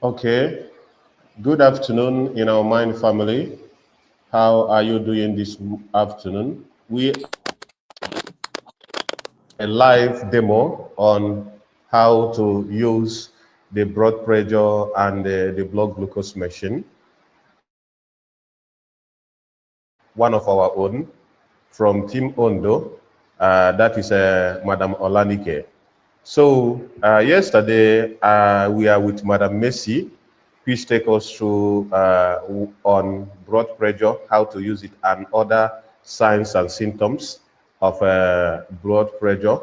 Okay. Good afternoon in our mind family. How are you doing this afternoon? We a live demo on how to use the blood pressure and the blood glucose machine. One of our own from Team Ondo, that is Madam Olanike. So yesterday we are with Madam Messi. Please take us through on blood pressure, how to use it, and other signs and symptoms of blood pressure.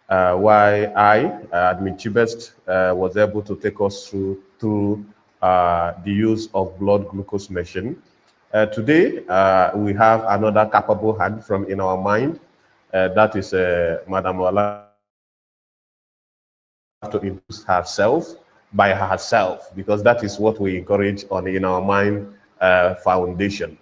Why admin ChiBest, was able to take us through the use of blood glucose machine. Today we have another capable hand from in our mind. That is Madam Ola to introduce herself by herself, because that is what we encourage on in our mind foundation.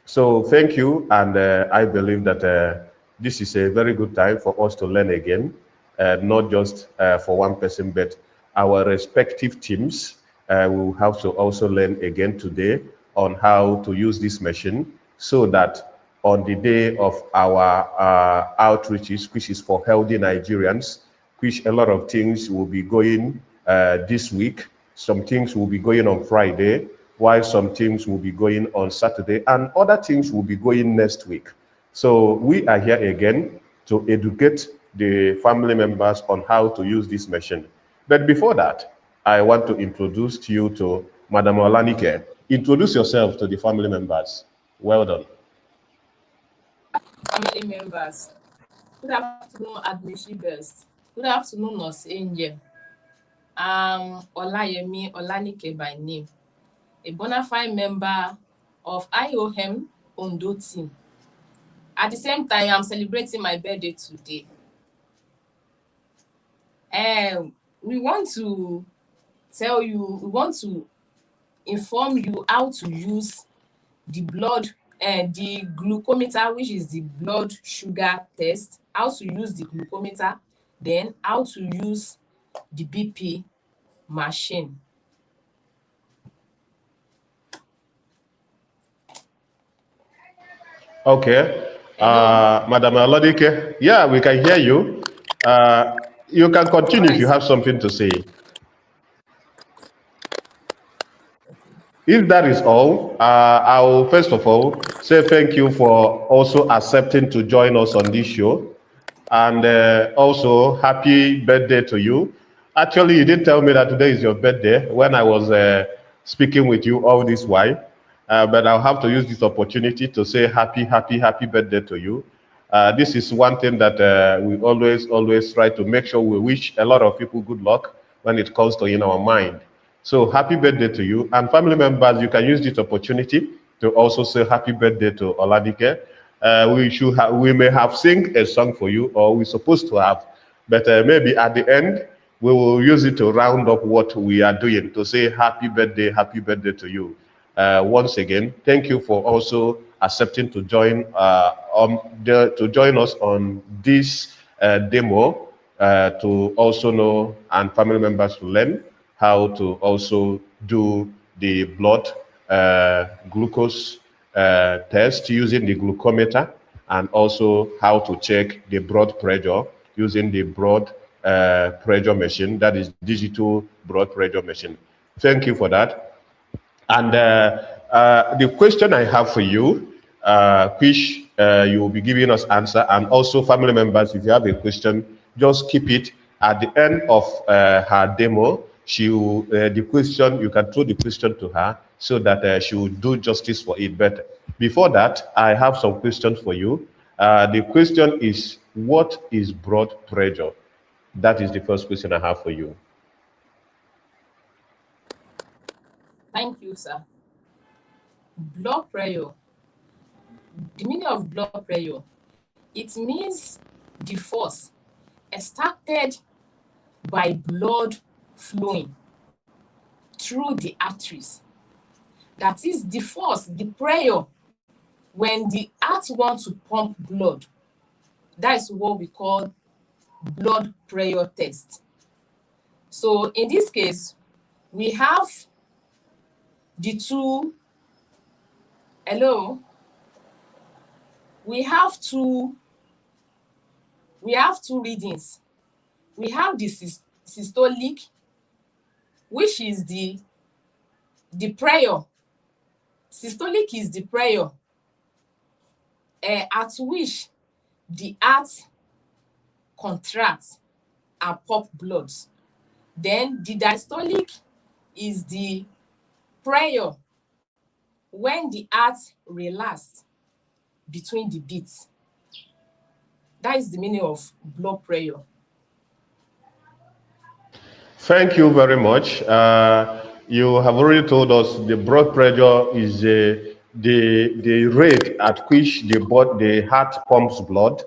So thank you, and I believe that this is a very good time for us to learn again, not just for one person, but our respective teams will have to also learn again today on how to use this machine, so that on the day of our outreaches, which is for healthy Nigerians, which a lot of things will be going this week. Some things will be going on Friday, while some things will be going on Saturday, and other things will be going next week. So we are here again to educate the family members on how to use this machine. But before that, I want to introduce you to Madam Olanike. Introduce yourself to the family members. Well done. Family members, good afternoon, Admin ChiBest. Good afternoon, Nurse Angel. I'm Olayemi Olanike by name, a bona fide member of IOM Ondo team. At the same time, I'm celebrating my birthday today. We want to inform you how to use the the glucometer, which is the blood sugar test, how to use the glucometer, then how to use the BP machine. Okay. Hello. Madam Olanike, yeah, we can hear you. You can All continue if right. you have something to say. If that is all, I will first of all say thank you for also accepting to join us on this show. And also, happy birthday to you. Actually, you didn't tell me that today is your birthday when I was speaking with you all this while. But I'll have to use this opportunity to say happy birthday to you. This is one thing that we always try to make sure we wish a lot of people good luck when it comes to in our mind. So happy birthday to you. And family members, you can use this opportunity to also say happy birthday to Oladike. We may have sing a song for you, or we're supposed to have, but maybe at the end we will use it to round up what we are doing, to say happy birthday to you. Once again, thank you for also accepting to join to join us on this demo, to also know and family members to learn how to also do the blood glucose test using the glucometer, and also how to check the blood pressure using the blood pressure machine, that is digital blood pressure machine. Thank you for that. And the question I have for you, which you will be giving us answer, and also family members, if you have a question, just keep it at the end of her demo. She will, the question, you can throw the question to her so that she will do justice for it. But before that, I have some questions for you. The question is, what is blood pressure? That is the first question I have for you. Thank you, sir. Blood pressure. The meaning of blood pressure, it means the force started by blood flowing through the arteries. That is the force, the pressure when the heart wants to pump blood. That is what we call blood pressure test. So in this case, we have the two, hello, we have two readings. We have the systolic, which is the prayer. Systolic is the prayer at which the heart contracts and pump blood. Then the diastolic is the prayer when the heart relaxes between the beats. That is the meaning of blood pressure. Thank you very much. You have already told us the blood pressure is the rate at which the heart pumps blood.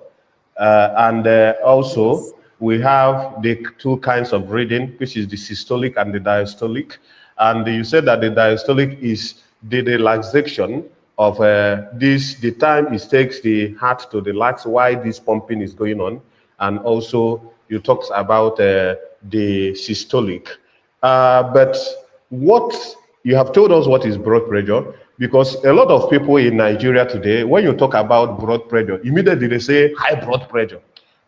And Yes. also, we have the two kinds of reading, which is the systolic and the diastolic. And you said that the diastolic is the relaxation of the time it takes the heart to relax while this pumping is going on. And also, you talked about the systolic. But what you have told us what is blood pressure, because a lot of people in Nigeria today, when you talk about blood pressure, immediately they say high blood pressure.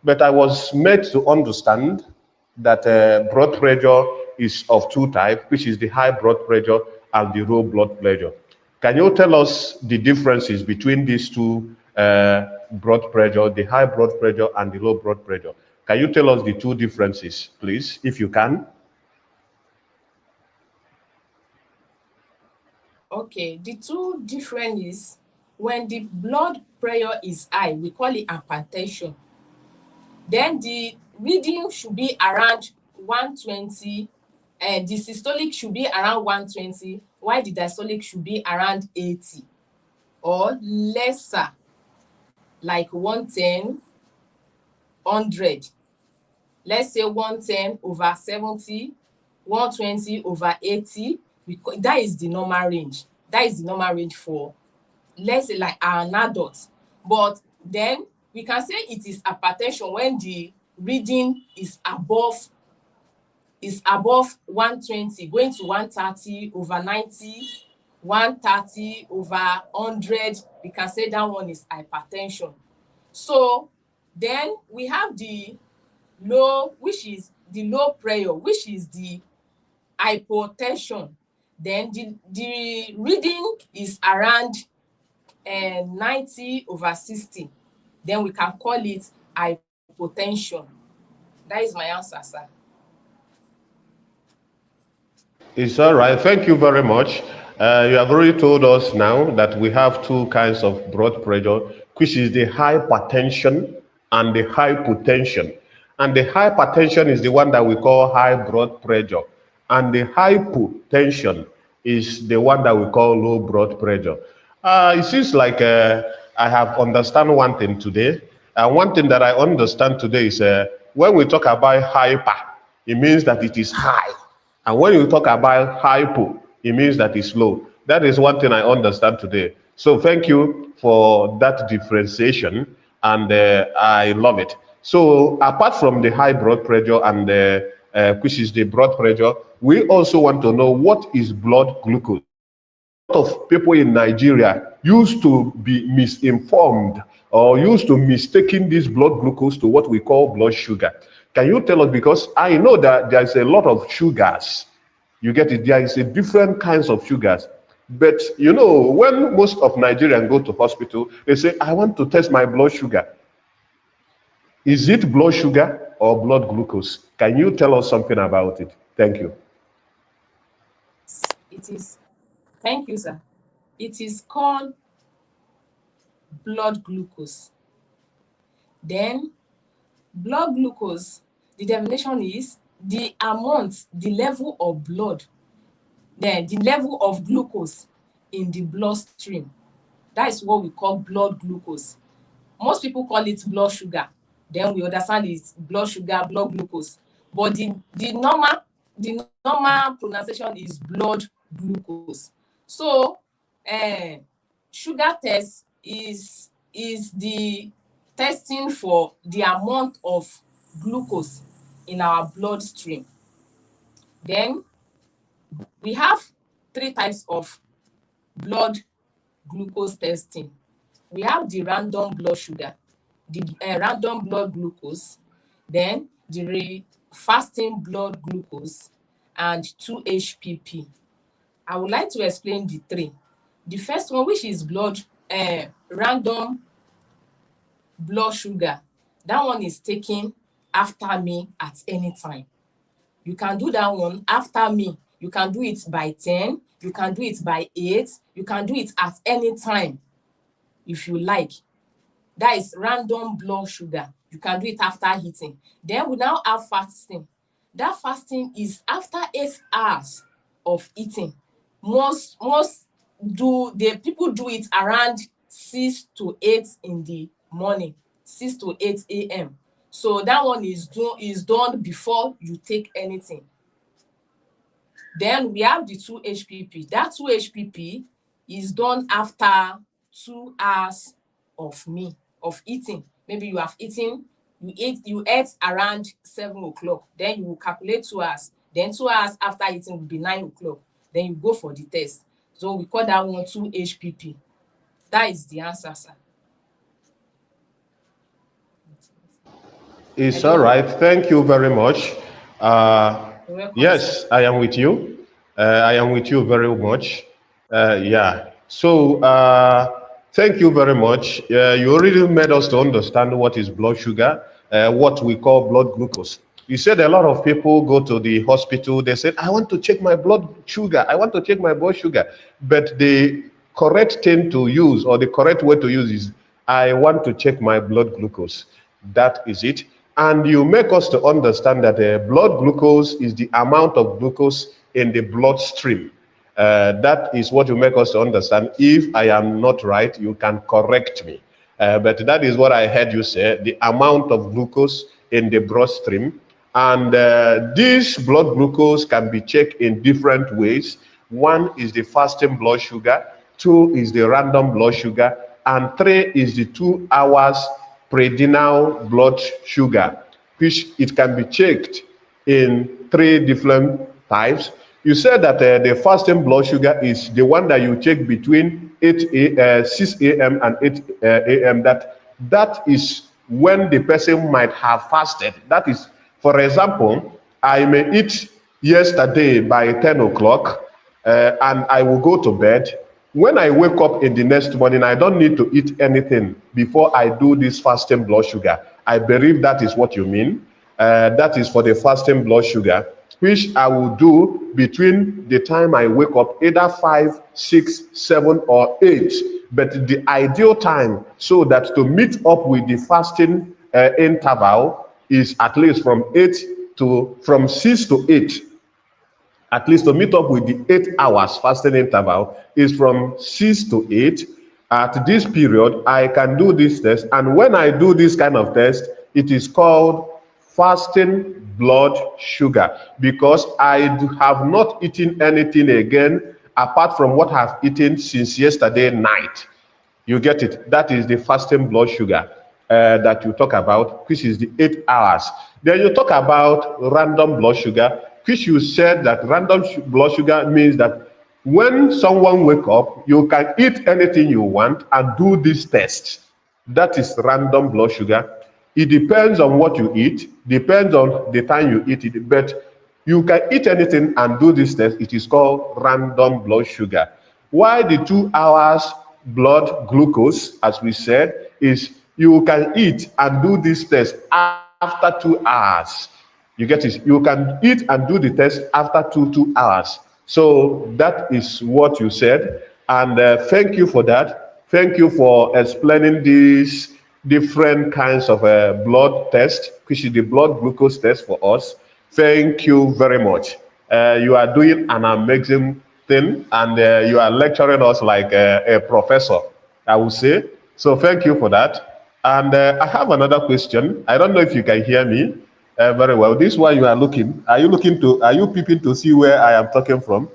But I was made to understand that blood pressure is of two types, which is the high blood pressure and the low blood pressure. Can you tell us the differences between these two blood pressure, the high blood pressure and the low blood pressure? Can you tell us the two differences, please, if you can? Okay, the two different is when the blood pressure is high, we call it hypertension. Then the reading should be around 120, and the systolic should be around 120, while the diastolic should be around 80 or lesser, like 110, 100. Let's say 110 over 70, 120 over 80. That is the normal range. That is the normal range for, let's say, like an adult. But then we can say it is hypertension when the reading is above 120, going to 130 over 90, 130 over 100. We can say that one is hypertension. So then we have the low, which is the low pressure, which is the hypotension. Then the reading is around 90 over 60. Then we can call it hypotension. That is my answer, sir. It's all right. Thank you very much. You have already told us now that we have two kinds of blood pressure, which is the hypertension and the hypotension. And the hypertension is the one that we call high blood pressure. And the hypotension is the one that we call low blood pressure. It seems like I have understand one thing today. And one thing that I understand today is when we talk about hyper, it means that it is high. And when you talk about hypo, it means that it's low. That is one thing I understand today. So thank you for that differentiation, and I love it. So apart from the high blood pressure and which is the blood pressure, we also want to know what is blood glucose. A lot of people in Nigeria used to be misinformed or used to mistaking this blood glucose to what we call blood sugar. Can you tell us, because I know that there's a lot of sugars, you get it, there is a different kinds of sugars. But you know, when most of Nigerians go to hospital, they say, I want to test my blood sugar. Is it blood sugar or blood glucose? Can you tell us something about it? Thank you. It is, thank you, sir. It is called blood glucose. Then blood glucose, the definition is the amount, the level of blood, then the level of glucose in the bloodstream. That is what we call blood glucose. Most people call it blood sugar. Then we understand it's blood sugar, blood glucose. But the normal pronunciation is blood glucose. So sugar test is the testing for the amount of glucose in our bloodstream. Then we have three types of blood glucose testing. We have the random blood sugar, the random blood glucose, then the fasting blood glucose, and 2-HPP. I would like to explain the three. The first one, which is random blood sugar, that one is taken after me at any time. You can do that one after me. You can do it by 10, you can do it by 8, you can do it at any time if you like. That is random blood sugar. You can do it after eating. Then we now have fasting. That fasting is after 8 hours of eating. People do it around 6 to 8 in the morning, 6 to 8 a.m. So that one is done before you take anything. Then we have the 2-HPP. That 2-HPP is done after 2 hours of eating. Maybe you have eaten, you ate around 7 o'clock. Then you will calculate 2 hours. Then 2 hours after eating will be 9 o'clock. Then you go for the test. So we call that one 2-HPP. That is the answer, sir. It's all right. Thank you very much. Welcome, yes, sir. I am with you. I am with you very much. Yeah. So, thank you very much. You already made us to understand what is blood sugar, what we call blood glucose. You said a lot of people go to the hospital, they said, I want to check my blood sugar. I want to check my blood sugar. But the correct thing to use, or the correct way to use, is I want to check my blood glucose. That is it. And you make us to understand that blood glucose is the amount of glucose in the bloodstream. That is what you make us to understand. If I am not right, you can correct me. But that is what I heard you say, the amount of glucose in the bloodstream. And this blood glucose can be checked in different ways. One is the fasting blood sugar, 2 is the random blood sugar, and 3 is the 2 hours prenatal blood sugar, which it can be checked in 3 different types. You said that the fasting blood sugar is the one that you check between 6 a.m. and 8 a.m. That is when the person might have fasted. That is, for example, I may eat yesterday by 10 o'clock and I will go to bed. When I wake up in the next morning, I don't need to eat anything before I do this fasting blood sugar. I believe that is what you mean. That is for the fasting blood sugar, which I will do between the time I wake up, either 5, 6, 7, or 8. But the ideal time, so that to meet up with the fasting interval, is at least from 6 to 8. At least to meet up with the 8 hours fasting interval is from 6 to 8. At this period, I can do this test. And when I do this kind of test, it is called fasting blood sugar, because I have not eaten anything again apart from what I've eaten since yesterday night. You get it? That is the fasting blood sugar that you talk about, which is the 8 hours. Then you talk about random blood sugar, which you said that random blood sugar means that when someone wake up, you can eat anything you want and do this test. That is random blood sugar. It depends on what you eat, depends on the time you eat it, but you can eat anything and do this test. It is called random blood sugar. Why the 2 hours blood glucose, as we said, is you can eat and do this test after 2 hours. You get it? You can eat and do the test after 2 hours. So that is what you said. And thank you for that. Thank you for explaining these different kinds of blood test, which is the blood glucose test for us. Thank you very much. You are doing an amazing thing, and you are lecturing us like a professor, I would say. So thank you for that. And I have another question. I don't know if you can hear me very well. This is why you are looking. Are you peeping to see where I am talking from?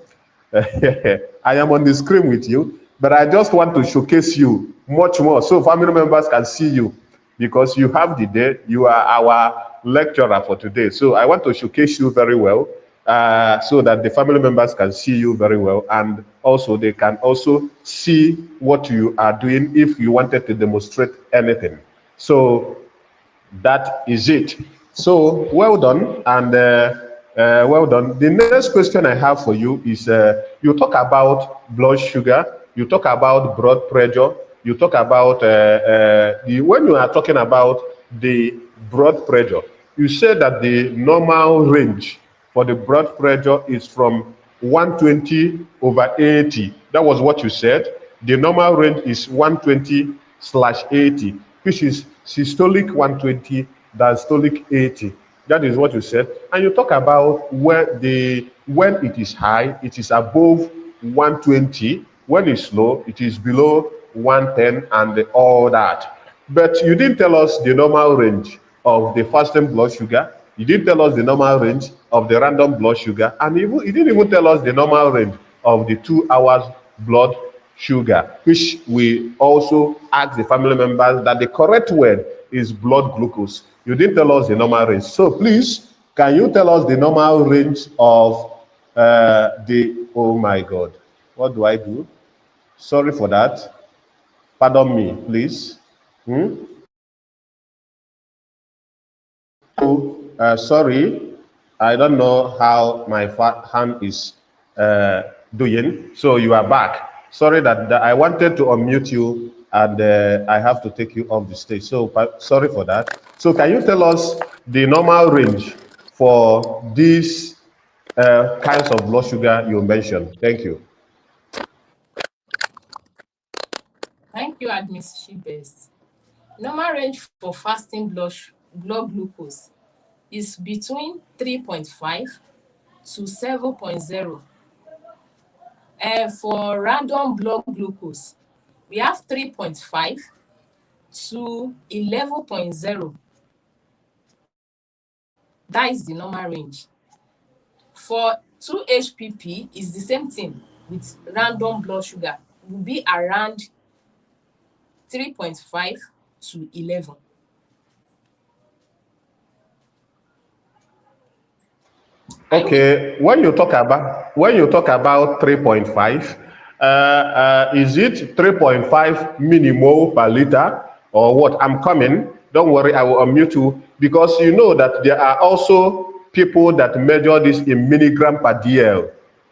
I am on the screen with you, but I just want to showcase you much more so family members can see you, because you have the day, you are our lecturer for today. So I want to showcase you very well. so that the family members can see you very well, and also they can also see what you are doing if you wanted to demonstrate anything. So that is it. So well done, and well done. The next question I have for you is you talk about blood sugar, you talk about blood pressure, you talk about when you are talking about the blood pressure, you said that the normal range for the blood pressure is from 120 over 80. That was what you said. The normal range is 120/80, which is systolic 120, diastolic 80. That is what you said. And you talk about when it is high, it is above 120. When it's low, it is below 110 and all that. But you didn't tell us the normal range of the fasting blood sugar. You didn't tell us the normal range of the random blood sugar. And you didn't even tell us the normal range of the 2 hours blood sugar, which we also ask the family members that the correct word is blood glucose. You didn't tell us the normal range. So please, can you tell us the normal range of oh my God, what do I do? Sorry for that. Pardon me, please. Sorry, I don't know how my hand is doing. So you are back. Sorry that I wanted to unmute you and I have to take you off the stage. So sorry for that. So can you tell us the normal range for these kinds of blood sugar you mentioned? Thank you. Thank you, Admiss ChiBest. Normal range for fasting blood glucose is between 3.5 to 7.0. And for random blood glucose, we have 3.5 to 11.0. That is the normal range. For 2-HPP is the same thing with random blood sugar. It will be around 3.5 to 11. Okay, when you talk about 3.5, is it 3.5 millimole per liter or what? I'm coming. Don't worry, I will unmute you because you know that there are also people that measure this in milligram per DL.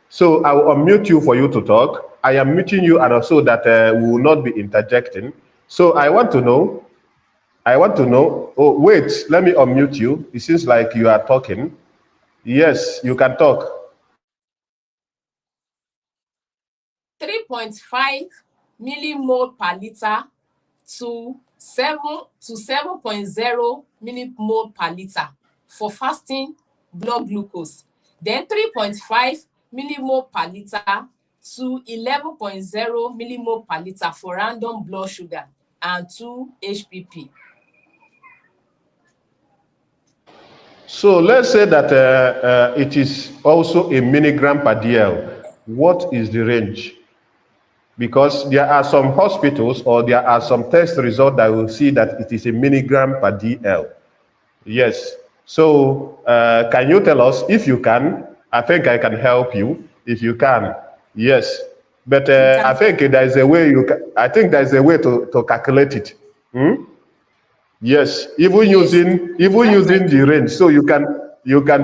So I will unmute you for you to talk. I am muting you and also that we will not be interjecting. So I want to know. Oh, wait, let me unmute you. It seems like you are talking. Yes, you can talk. 3.5 millimole per liter to 7.0 millimole per liter for fasting blood glucose. Then 3.5 millimole per liter to 11.0 millimole per liter for random blood sugar and 2-HPP. So let's say that it is also a milligram per DL. What is the range? Because there are some hospitals or there are some test results that will see that it is a milligram per DL. Yes. So can you tell us if you can? I think I can help you if you can. Yes. But I think there is a way I think there is a way to calculate it. Yes, Yes, even using the range, so you can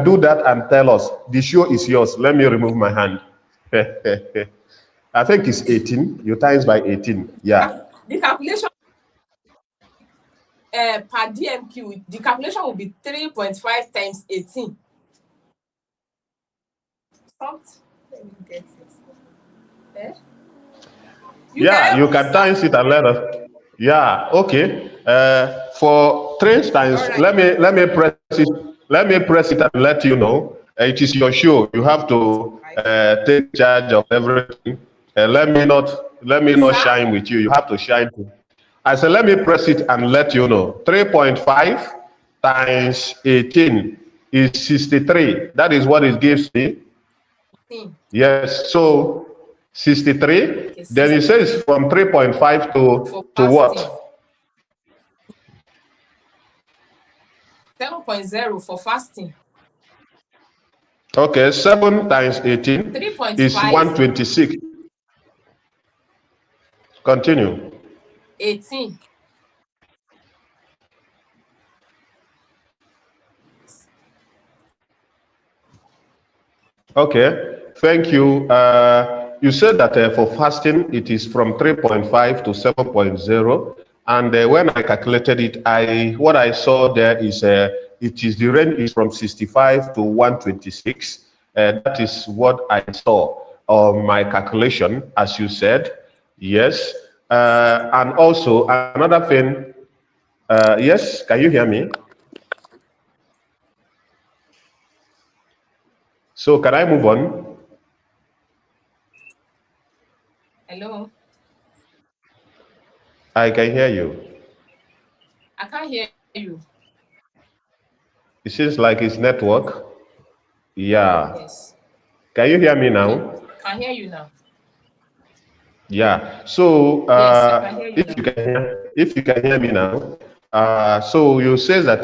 do that and tell us. The show is yours. Let me remove my hand. I think it's 18. You times by 18. Yeah. the calculation per DMQ, the calculation will be 3.5 times 18. Let me get it. Eh? Yeah, you can times it and let us. Yeah, okay. For 3 times, All right. let me press it and let you know. It is your show. You have to take charge of everything. Let me not Sir? shine with you. You have to shine too. I said, let me press it and let you know. 3.5 times 18 is 63. That is what it gives me. Yes, so 63. Okay, Then it says 63 from 3.5 for to fasting. what? 7.0 for fasting. Okay, 7 times 18 is 3.5 126. Continue. 18. Okay, thank you. You said that for fasting, it is from 3.5 to 7.0. And when I calculated it, what I saw there is the range is from 65 to 126. That is what I saw on my calculation, as you said. Yes. And also another thing. Yes, can you hear me? So can I move on? Hello? I can hear you. I can't hear you. It seems like it's network. Yeah. Yes. Can you hear me Okay. now? Can hear you now. Yeah. So Yes, I can hear you now. if you can hear me now, so you say that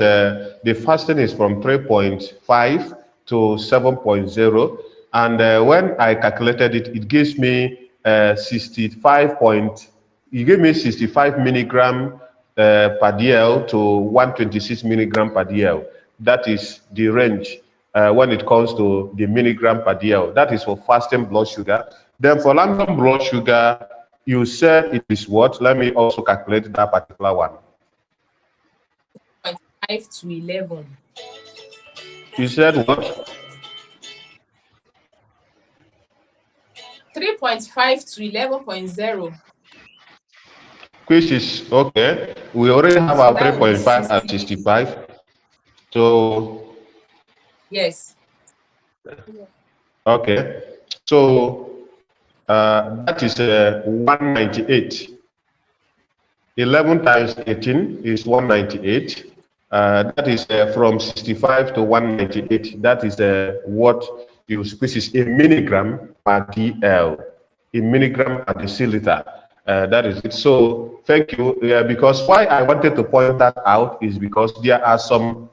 the fasting is from 3.5 to 7.0, and when I calculated it, it gives me 65 point. You give me 65 milligram per DL to 126 milligram per DL. That is the range when it comes to the milligram per DL. That is for fasting blood sugar. Then for random blood sugar, you said it is what? Let me also calculate that particular one. 5 to 11. You said what? 3.5 to 11.0. Which is okay. We already have So our that would be 3.5 at 60. 65. So, Yes. okay. So, that is 198. 11 times 18 is 198. That is from 65 to 198. That is what you, which is a milligram per DL, a milligram per deciliter. That is it. So thank you. Because why I wanted to point that out is because there are some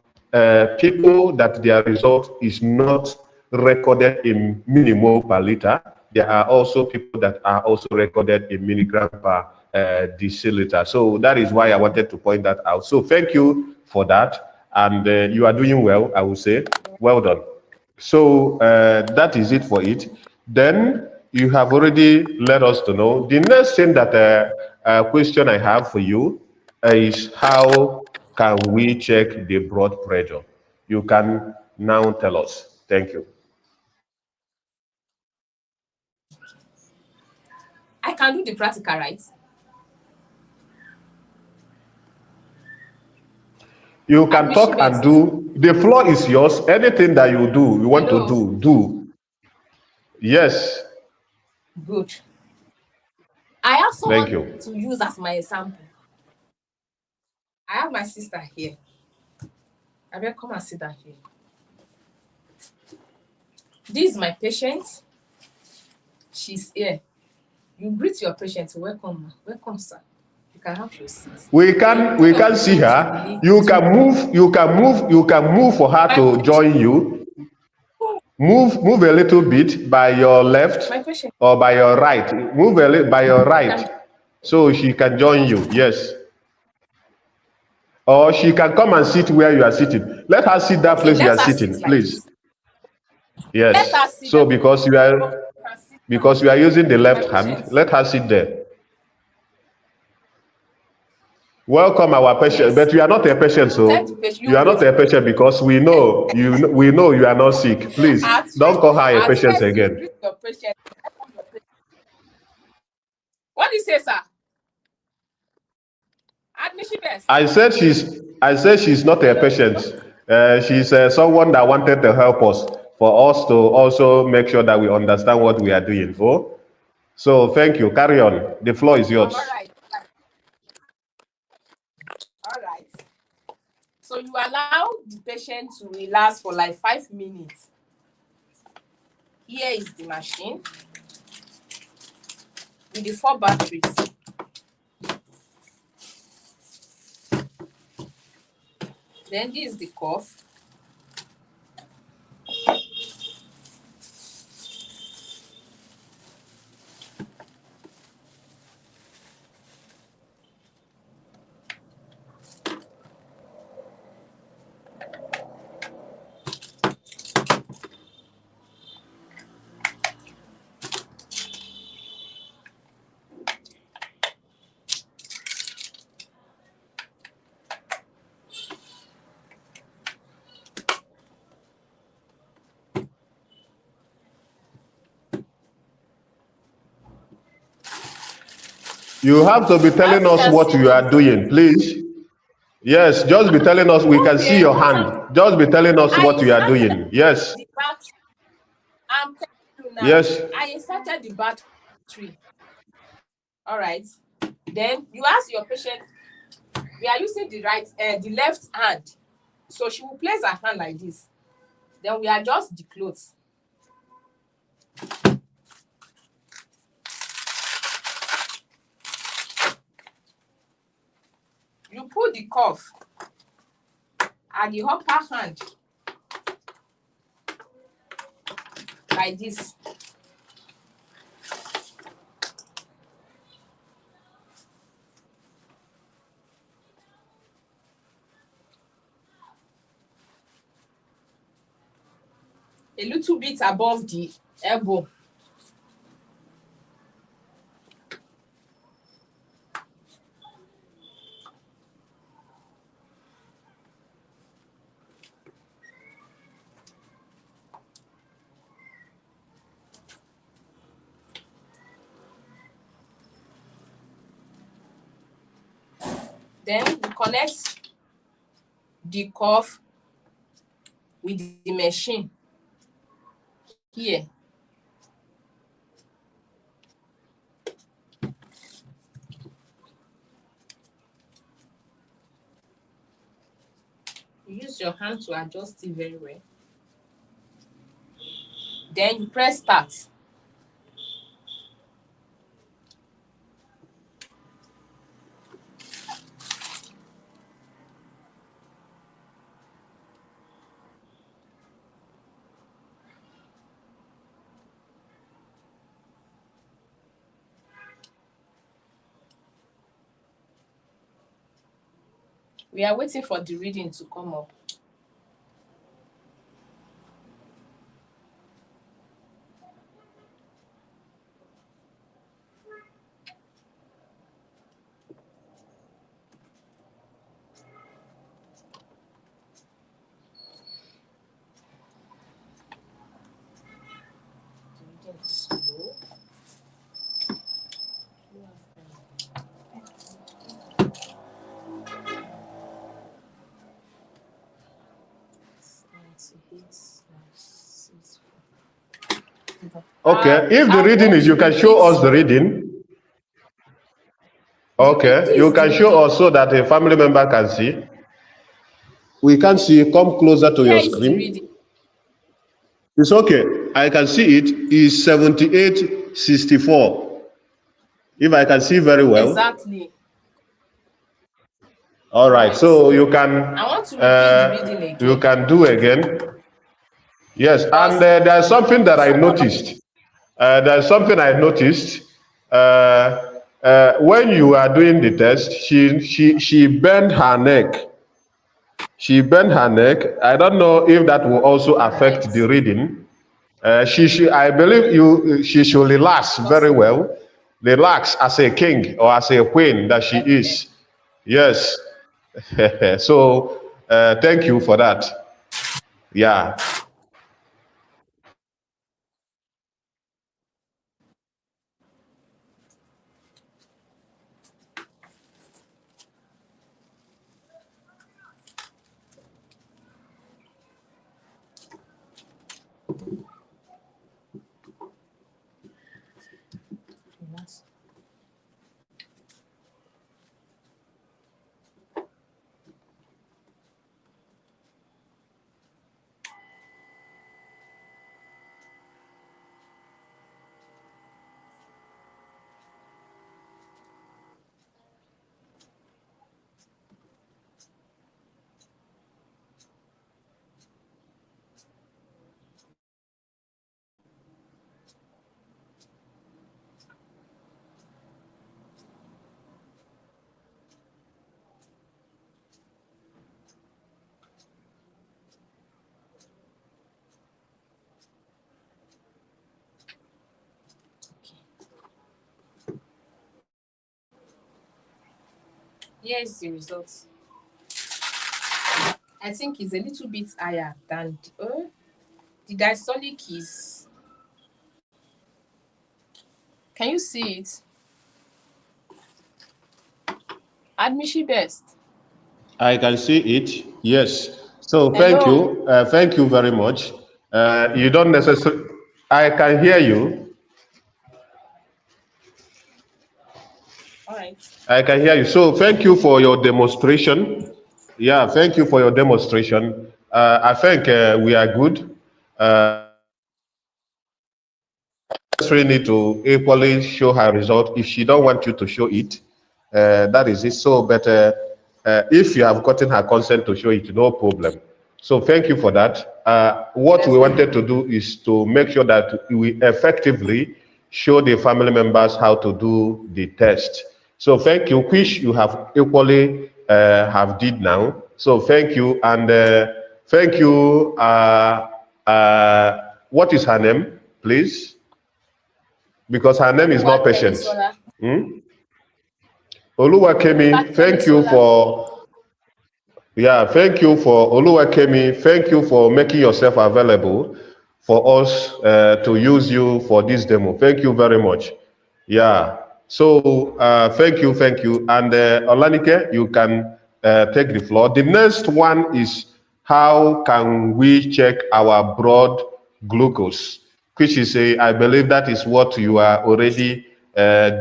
people that their result is not recorded in millimole per liter. There are also people that are also recorded in milligram per deciliter. So that is why I wanted to point that out. So thank you for that. And you are doing well, I would say. Well done. So that is it for it. Then you have already let us to know. The next thing that question I have for you is how can we check the blood pressure? You can now tell us. Thank you. I can do the practical, right? You can Admission talk and best. do. The floor is yours. Anything that you do, you want to Hello. do, do. Yes. Good. I have Thank someone you. to use as my example. I have my sister here. I will come and sit down here. This is my patient. She's here. You greet your patient. Welcome, welcome, sir. You can have your seat. Then you tell We your can see patient to her. relate You to can move. You can move for her my to patient. join you. Move a little bit by your left My patient. or by your right. Move by your You can. right so she can join you. Yes. Or she can come and sit where you are sitting. Let her sit that Okay, place you let are her sit sitting, like please. this. Let Yes. her sit So there. Can sit down. because you are using the My left hand, patient. let her sit there. Welcome our patient, but Yes. you are not a patient, You tell the so patient. you You are not greet. a patient because we know you are not sick. Please don't call her a At patient first, you again. greet your patient. What do you say, sir? Admission best. I said she's not a Hello. patient. She's someone that wanted to help us for us to also make sure that we understand what we are doing. Oh, so thank you. Carry on. The floor is All yours. right. All right. So you allow the patient to relax for like 5 minutes. Here is the machine with the 4 batteries. Then this is the cuff. You have to be telling You us can what see you me. are doing, please. Yes, just be telling us. We can see Okay. your hand. Just be telling us I what you are inserted doing. Yes. the battery. I'm telling you now. Yes. I inserted the battery. All right. Then you ask your patient. We are using the left hand. So she will place her hand like this. Then we adjust the clothes. You put the cuff at the upper hand like this. A little bit above the elbow. Then we connect the cuff with the machine here. You use your hand to adjust it very well. Then you press start. We are waiting for the reading to come up. The reading is slow. Okay. If the I reading want is, you to can show repeat. us the reading. Okay. This You is the can show reading. us so that a family member can see. We can see. Come closer to Here your is the reading. screen. It's okay. I can see it is 7864. If I can see very well. Exactly. All All right. right. So I want to repeat the reading you again. can do again. Yes. And Because there's something that I some of noticed. There's something I noticed. When you are doing the test, she bent her neck. She bent her neck. I don't know if that will also all right. affect the reading. I believe she should relax very Possible. well. Relax as a king or as a queen that she Okay. is. Yes. So thank you for that. Yeah. Relax. Here is the result. I think it's a little bit higher than the diastolic is. Can you see it? Admission best. I can see it. Yes. So thank Hello. you. Thank you very much. You don't necessarily. I can hear you. All right. I can hear you. So thank you for your demonstration. Yeah, thank you for your demonstration. I think we are good. Necessarily need to equally show her result. If she don't want you to show it, that is it. So, but if you have gotten her consent to show it, no problem. So thank you for that. What we Yes, sir. wanted to do is to make sure that we effectively show the family members how to do the test. So thank you, which you have equally have did now. So thank you, and thank you. What is her name, please? Because her name is not Oluwakemi patient. Sola. Hmm? Oluwakemi, Oluwakemi thank you Sola. for thank you for Oluwakemi. Thank you for making yourself available for us to use you for this demo. Thank you very much. Yeah. So thank you. And Olanike, you can take the floor. The next one is how can we check our blood glucose, which is I believe that is what you are already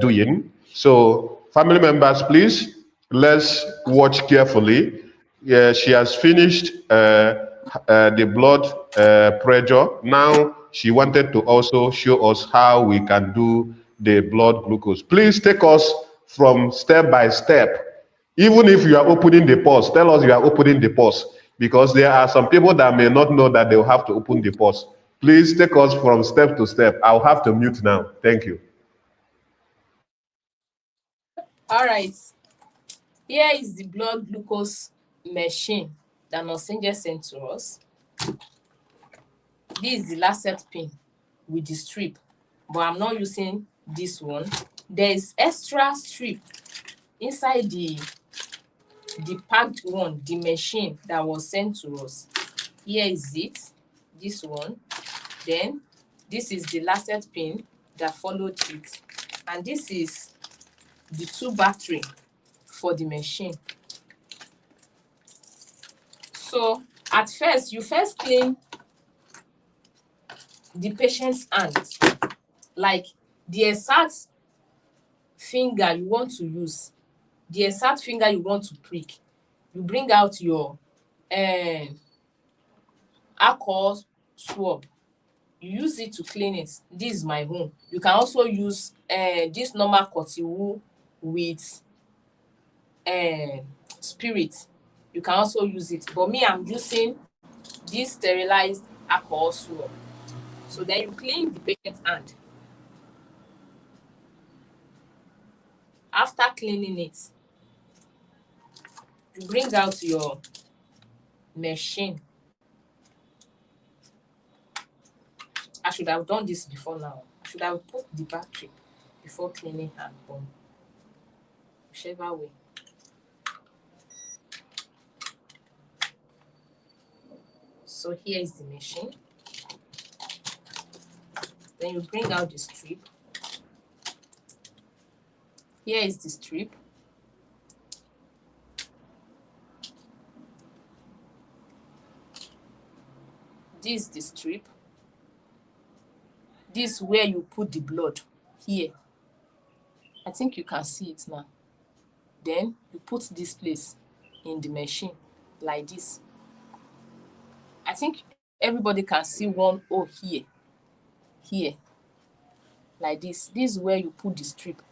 doing. So family members, please let's watch carefully. Yeah, she has finished the blood pressure. Now she wanted to also show us how we can do the blood glucose. Please take us from step by step. Even if you are opening the pulse, tell us you are opening the pulse because there are some people that may not know that they'll have to open the pulse. Please take us from step to step. I'll have to mute now. Thank you. All right. Here is the blood glucose machine that Nosinje sent to us. This is the lancet pin with the strip, but I'm not using this one. There is extra strip inside the packed one, the machine that was sent to us. Here is it, this one. Then this is the lancet pin that followed it, and this is the 2 battery for the machine. So at first, you first clean the patient's hand, like the exact finger you want to use, the exact finger you want to prick. You bring out your alcohol swab, you use it to clean it. This is my own. You can also use this normal cotton wool with spirit. You can also use it, but me, I'm using this sterilized alcohol swab. So then you clean the patient's hand. After cleaning it, you bring out your machine. I should have done this before now. I should have put the battery before cleaning her, but whichever way. So here is the machine. Then you bring out the strip. Here is the strip. This is the strip. This is where you put the blood. Here. I think you can see it now. Then you put this place in the machine like this. I think everybody can see one hole here. Here. Like this. This is where you put the strip.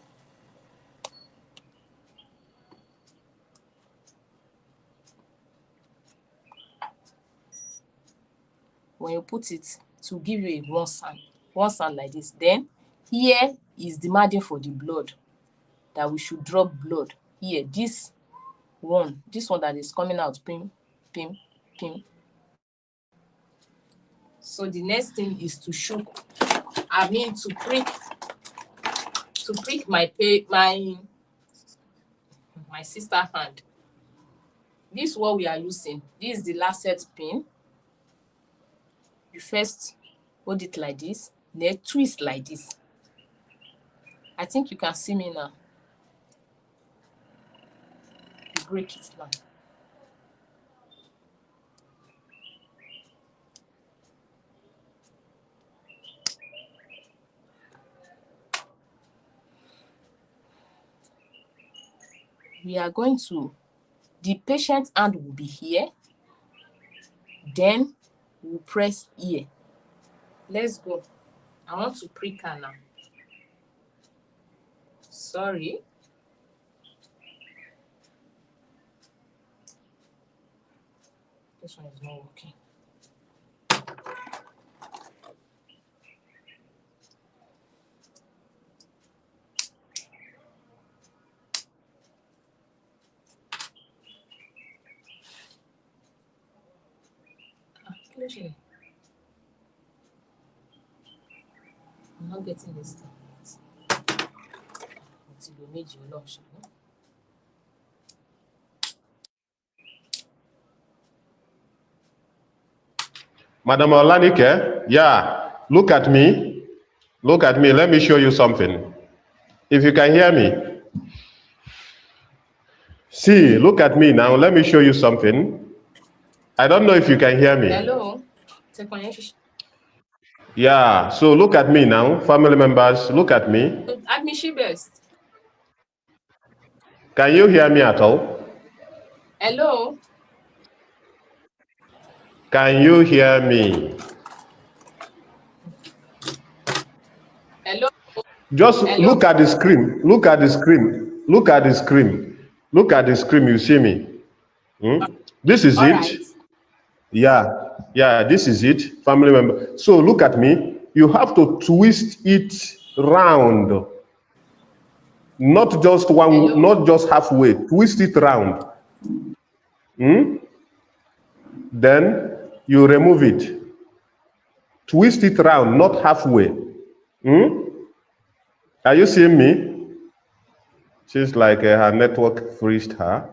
When you put it, to give you a one sound like this. Then here is the margin for the blood that we should drop blood. Here, this one that is coming out, pim, pim, pim. So the next thing is to shook. I mean to prick my sister hand. This is what we are using. This is the lancet pin. You first hold it like this, then twist like this. I think you can see me now. break it now. We are going to, the patient hand will be here, then we'll press here. Let's go. I want to prick her now. Sorry. This one is not working. I'm not getting this thing. Madam Olanike, yeah, look at me. Look at me. Let me show you something. If you can hear me. See, look at me now. Let me show you something. I don't know if you can hear me. Hello. Yeah, so look at me now. Family members, look at me. Add me ChiBest. Can you hear me at all? Hello. Can you hear me? Hello. Just Hello. look at the screen. Look at the screen. Look at the screen. Look at the screen. You see me? This is All it. right. Yeah, this is it. Family member. So look at me. You have to twist it round. Not just one, Hello. not just halfway. Twist it round. Then you remove it. Twist it round, not halfway. Are you seeing me? Seems like her network freezed her.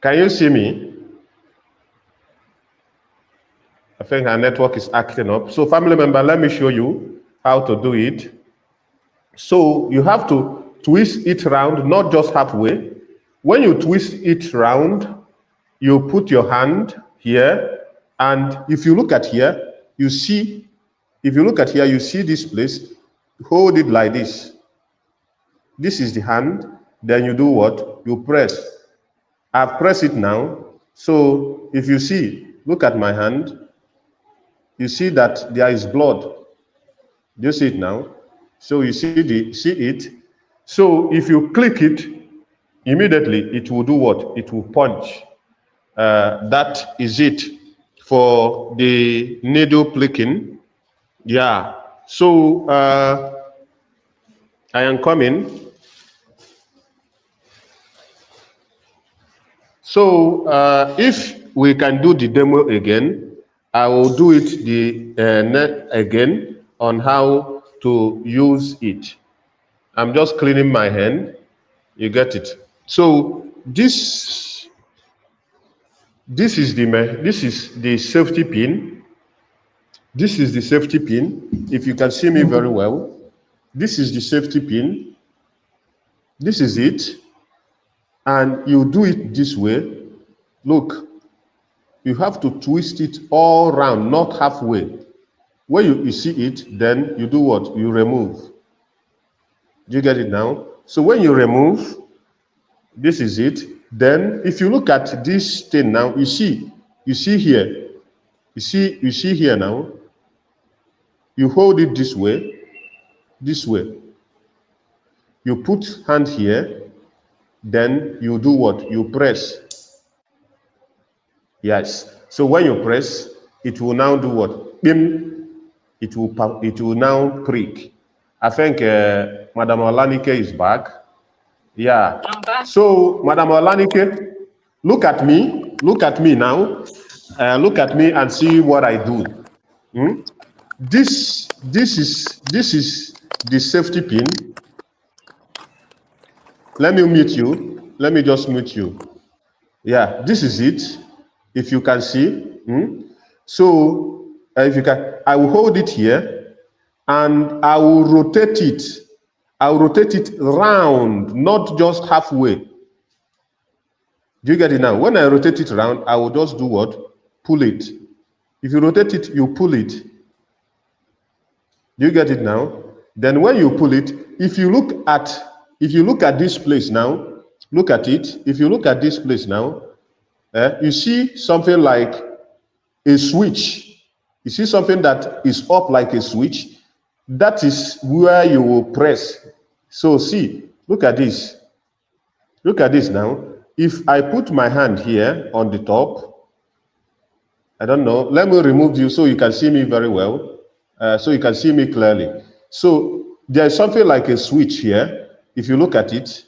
Can you see me? I think her network is acting up. So family member, let me show you how to do it. So you have to twist it round, not just halfway. When you twist it round, you put your hand here, and if you look at here, you see, if you look at here, you see this place, hold it like this. This is the hand, then you do what? You press. I've pressed it now. So if you see, look at my hand, you see that there is blood. Do you see it now? So you see it. So if you click it, immediately it will do what? It will punch. That is it for the needle pricking. Yeah. So I am coming. So if we can do the demo again, I will do it again on how to use it. I'm just cleaning my hand. You get it. So this is the safety pin. This is the safety pin. If you can see me very well, this is the safety pin. This is it. And you do it this way. Look, you have to twist it all round, not halfway. When you see it, then you do what? You remove. Do you get it now? So when you remove, this is it. Then if you look at this thing now, you see here. You see here now. You hold it this way. You put hand here, then you do what? You press. Yes. So when you press, it will now do what? Bim. It will now prick. I think Madam Olanike is back. Yeah. I'm back. So Madam Olanike, look at me. Look at me now. Look at me and see what I do. This is the safety pin. Let me mute you. Let me just mute you. Yeah, this is it. If you can see. So if you can, I will hold it here and I will rotate it I'll rotate it round, not just halfway. Do you get it now? When I rotate it around, I will just do what? Pull it. If you rotate it, you pull it. Do you get it now? Then when you pull it, if you look at this place now, look at it. If you look at this place now, you see something like a switch. You see something that is up like a switch. That is where you will press. So see, look at this. Look at this now. If I put my hand here on the top, I don't know, let me remove you so you can see me very well, so you can see me clearly. So there's something like a switch here. If you look at it,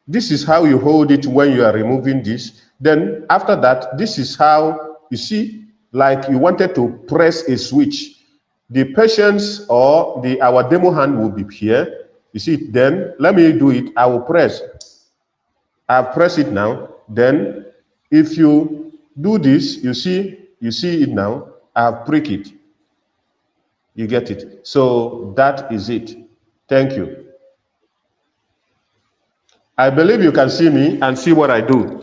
this is how you hold it when you are removing this. Then after that, this is how, you see, like you wanted to press a switch. The patient's or our demo hand will be here. You see, then let me do it. I will press. I've pressed it now. Then if you do this, you see it now. I've pricked it. You get it. So that is it. Thank you. I believe you can see me and see what I do.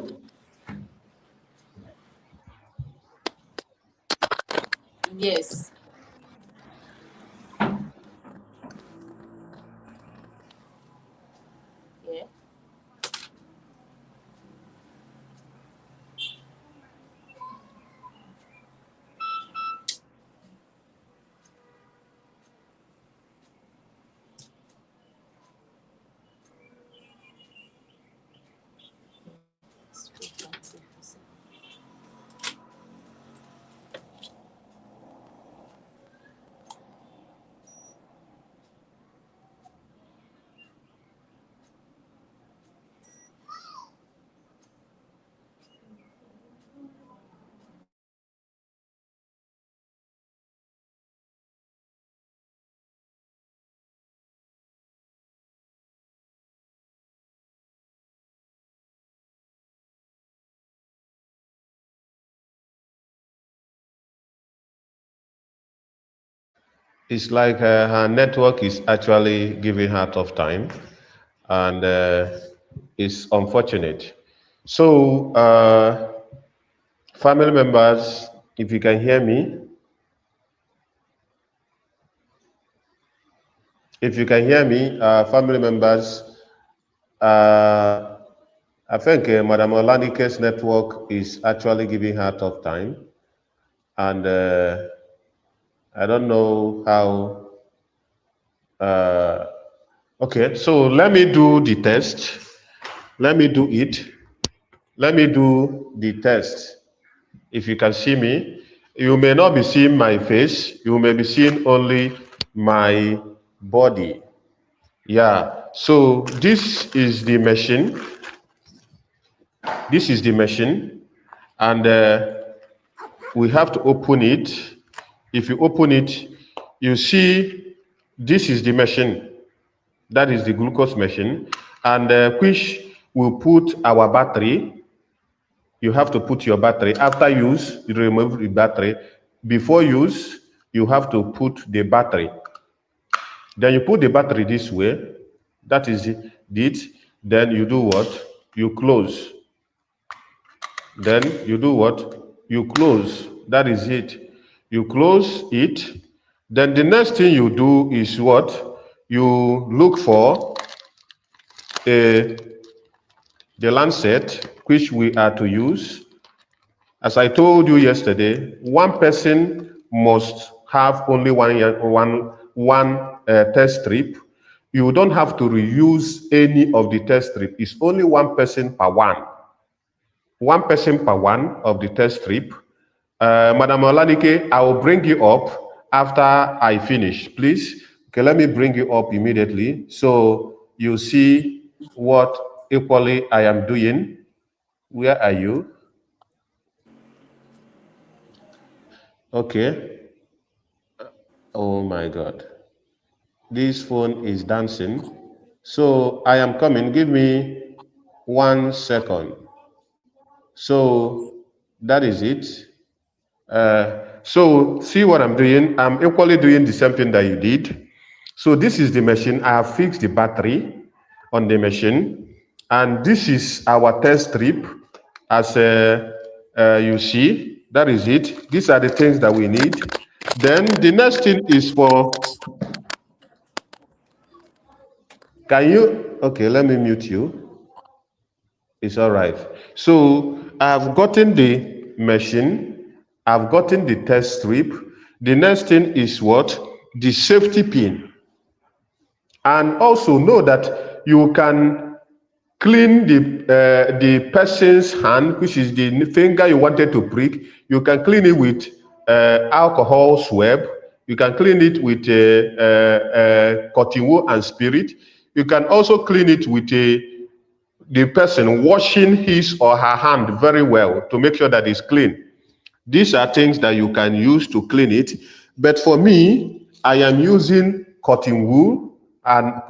Yes. Yeah. It's like her network is actually giving her tough time, and it's unfortunate. So, family members, if you can hear me, family members, uh, I think Madam Olanike's network is actually giving her tough time, and I don't know how. Okay, so let me do the test. Let me do it. Let me do the test. If you can see me, you may not be seeing my face. You may be seeing only my body. Yeah. So this is the machine. This is the machine, and we have to open it. If you open it, you see this is the machine. That is the glucose machine, and which will put our battery. You have to put your battery. After use, you remove the battery. Before use, you have to put the battery. Then you put the battery this way. That is it. Then you do what? You close. Then you do what? You close. That is it. You close it. Then the next thing you do is what? You look for a, the lancet which we are to use. As I told you yesterday, one person must have only one test strip. You don't have to reuse any of the test strip. It's only one person per one. One person per one of the test strip. Madam Olanike, I will bring you up after I finish, please. Okay, let me bring you up immediately so you see what equally I am doing. Where are you? Okay. Oh my God. This phone is dancing. So I am coming. Give me 1 second. So that is it. So see what I'm doing. I'm equally doing the same thing that you did. So this is the machine. I have fixed the battery on the machine, and this is our test strip. As you see, that is it. These are the things that we need. Then the next thing is for, can you, okay, let me mute you. It's all right. So I've gotten the machine, I've gotten the test strip. The next thing is what? The safety pin. And also know that you can clean the person's hand, which is the finger you wanted to prick. You can clean it with alcohol swab. You can clean it with cotton wool and spirit. You can also clean it with the person washing his or her hand very well to make sure that it's clean. These are things that you can use to clean it. But for me, I am using cotton wool and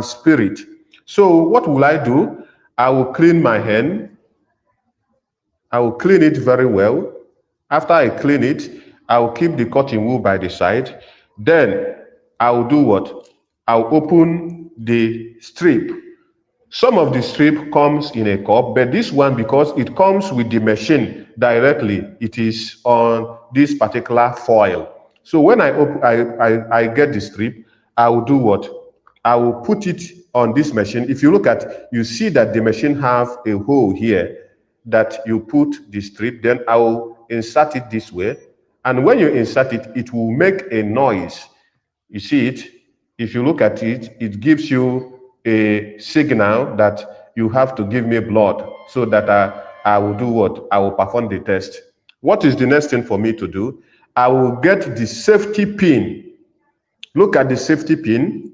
spirit. So what will I do? I will clean my hand. I will clean it very well. After I clean it, I will keep the cotton wool by the side. Then I will do what? I'll open the strip. Some of the strip comes in a cup, but this one, because it comes with the machine directly, it is on this particular foil. So when I get the strip, I will do what? I will put it on this machine. If you look at, you see that the machine have a hole here that you put the strip, then I will insert it this way. And when you insert it, it will make a noise. You see it? If you look at it, it gives you a signal that you have to give me blood so that I will do what? I will perform the test. What is the next thing for me to do? I will get the safety pin. Look at the safety pin.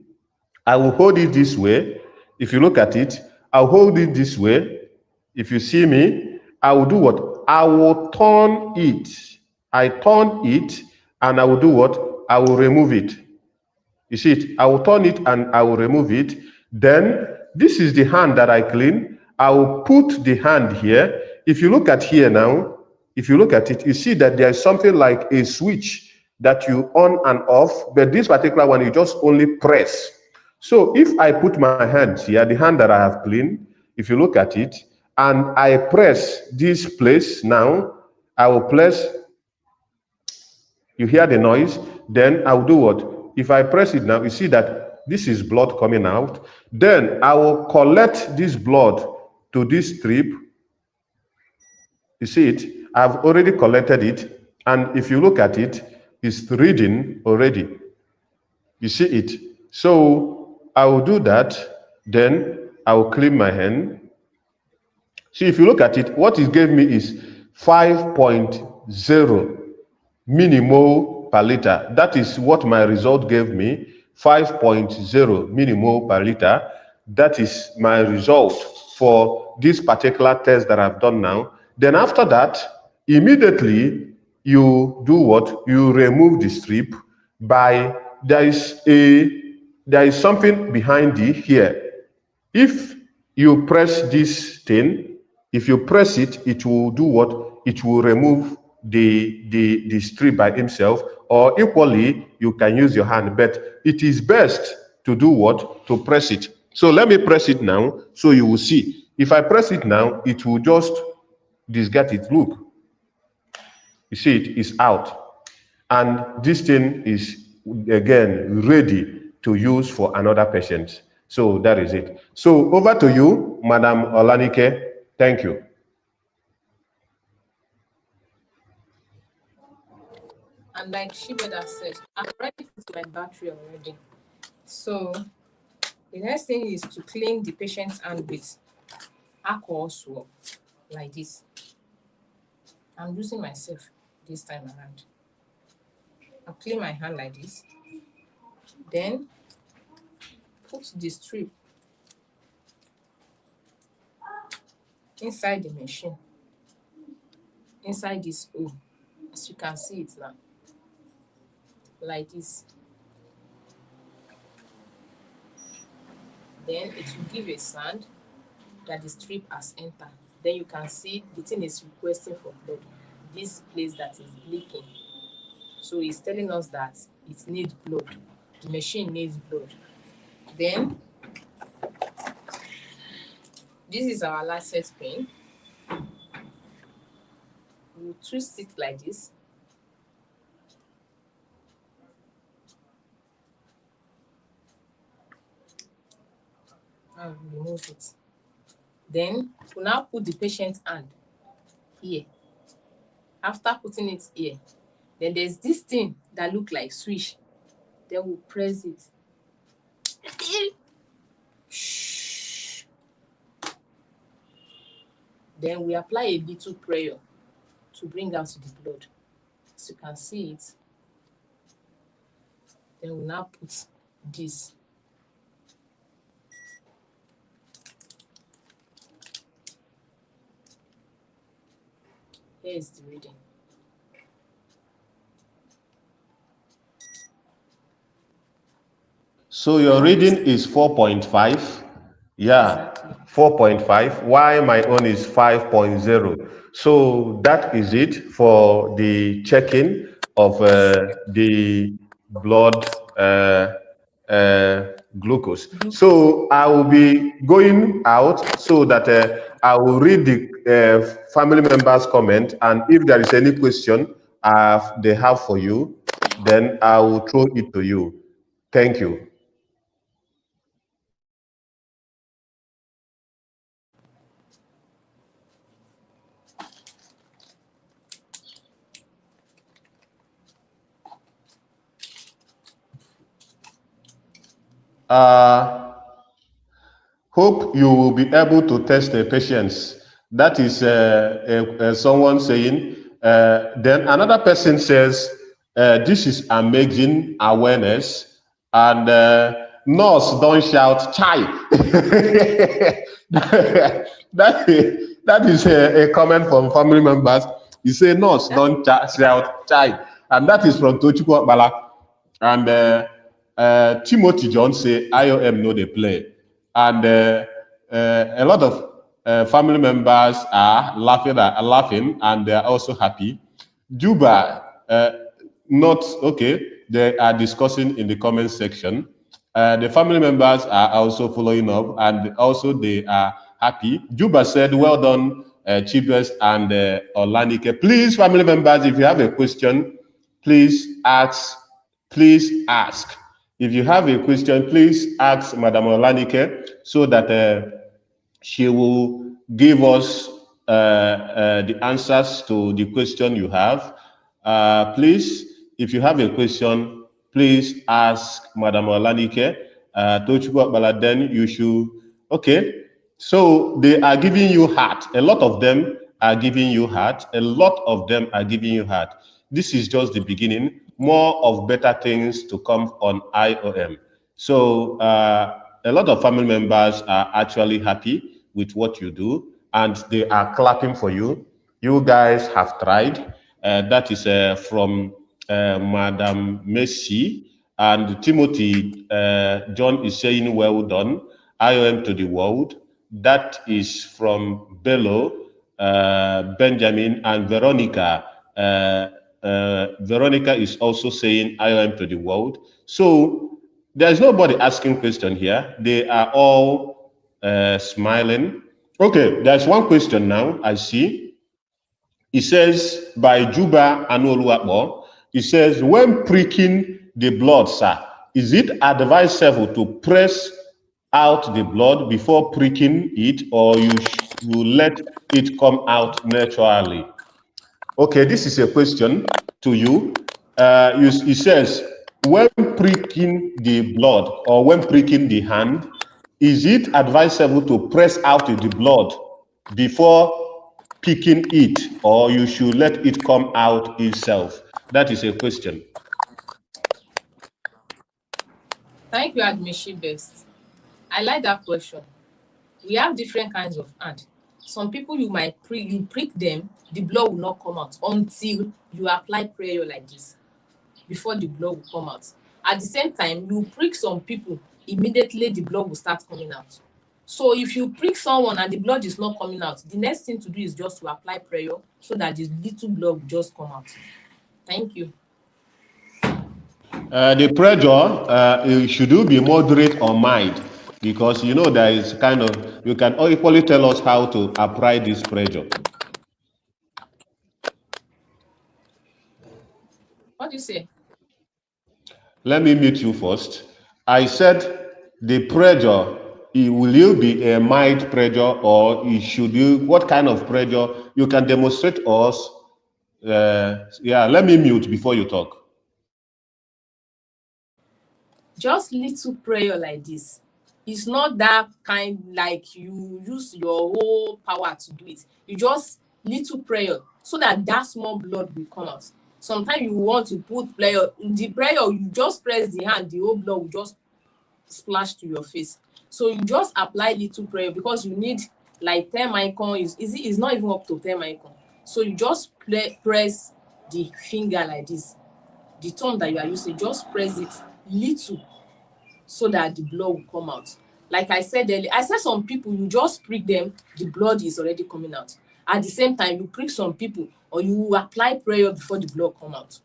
I will hold it this way. If you look at it, I'll hold it this way. If you see me, I will do what? I will turn it. I turn it and I will do what? I will remove it. You see it? I will turn it and I will remove it. Then this is the hand that I clean. I will put the hand here. If you look at here now, if you look at it, you see that there is something like a switch that you on and off, but this particular one, you just only press. So if I put my hand here, the hand that I have cleaned, if you look at it, and I press this place now, I will press, you hear the noise, then I'll do what? If I press it now, you see that this is blood coming out. Then I will collect this blood to this strip. You see it? I've already collected it. And if you look at it, it's reading already. You see it? So I will do that. Then I will clean my hand. See, if you look at it, what it gave me is 5.0 millimole per liter. That is what my result gave me, 5.0 millimole per liter. That is my result for this particular test that I've done now. Then after that, immediately you do what? You remove the strip by, there is something behind it here. If you press this thing, if you press it, it will do what? It will remove the strip by himself, or equally, you can use your hand, but it is best to do what? To press it. So let me press it now, so you will see. If I press it now, it will just discard it. Look, you see it is out. And this thing is, again, ready to use for another patient. So that is it. So over to you, Madam Olanike. Thank you. And like ChiBest said, I've already put my battery already. So the next thing is to clean the patient's hand with alcohol swab, like this. I'm using myself this time around. I'll clean my hand like this. Then put the strip inside the machine, inside this hole, as you can see it now, like this. Then it will give a sound that the strip has entered. Then you can see the thing is requesting for blood. This place that is leaking. So it's telling us that it needs blood. the machine needs blood. Then this is our lancet pin. We'll twist it like this. And remove it. Then we'll now put the patient's hand here. After putting it here, then there's this thing that looks like switch. Then we'll press it. Shh. Then we apply a little pressure to bring out the blood. As you can see it. Then we'll now put this. Here is the reading. So your reading is 4.5. Yeah, Exactly. 4.5. Why my own is 5.0. So that is it for the checking of the blood glucose. So I will be going out so that I will read the family members' comment, and if there is any question they have for you, then I will throw it to you. Thank you. Uh, Hope you will be able to test the patients. That is someone saying. Then another person says, this is amazing awareness. And nurse, don't shout, chai. that is a comment from family members. He say, nurse, don't shout, chai. And that is from Tochukwu Akbala. And Timothy John say, IOM know they play. And a lot of family members are laughing, and they are also happy. Juba, not okay. They are discussing in the comment section. The family members are also following up, and also they are happy. Juba said, "Well done, ChiBest and Olanike." Please, family members, if you have a question, please ask. Please ask. If you have a question, please ask Madam Olanike so that she will give us the answers to the question you have. Please, if you have a question, please ask Madam Olanike. Tochukwu Akbala, then you should, okay. So they are giving you heart. A lot of them are giving you heart. A lot of them are giving you heart. This is just the beginning. More of better things to come on IOM. So a lot of family members are actually happy with what you do, and they are clapping for you. You guys have tried. That is from Madam Messi. And Timothy John is saying, well done. IOM to the world. That is from Bello, Benjamin, and Veronica. Veronica is also saying IOM to the world. So there's nobody asking question here. They are all smiling. Okay, there's one question now I see. It says by Juba Anoluapo, it says, when pricking the blood, sir, is it advisable to press out the blood before pricking it, or you let it come out naturally? Okay, this is a question to you. It says, when pricking the blood or when pricking the hand, is it advisable to press out the blood before picking it, or you should let it come out itself? That is a question. Thank you, Admin ChiBest. I like that question. We have different kinds of hand. Some people you might prick them, the blood will not come out until you apply prayer like this, before the blood will come out. At the same time, you prick some people, immediately the blood will start coming out. So if you prick someone and the blood is not coming out, the next thing to do is just to apply prayer so that the little blood will just come out. Thank you. The pressure should be moderate or mild because you know there is kind of you can equally tell us how to apply this pressure. What do you say? Let me mute you first. I said the pressure, will you be a mild pressure or should you, what kind of pressure? You can demonstrate us. Yeah, let me mute before you talk. Just little prayer like this. It's not that kind like you use your whole power to do it. You just little prayer so that that small blood will come out. Sometimes you want to put prayer, the prayer you just press the hand, the whole blood will just splash to your face. So you just apply little prayer because you need like 10 micron is not even up to 10 micron. So you just press the finger like this, the thumb that you are using, just press it little so that the blood will come out. Like I said earlier, I said some people you just prick them, the blood is already coming out. At the same time, you prick some people or you apply prayer before the blood come out.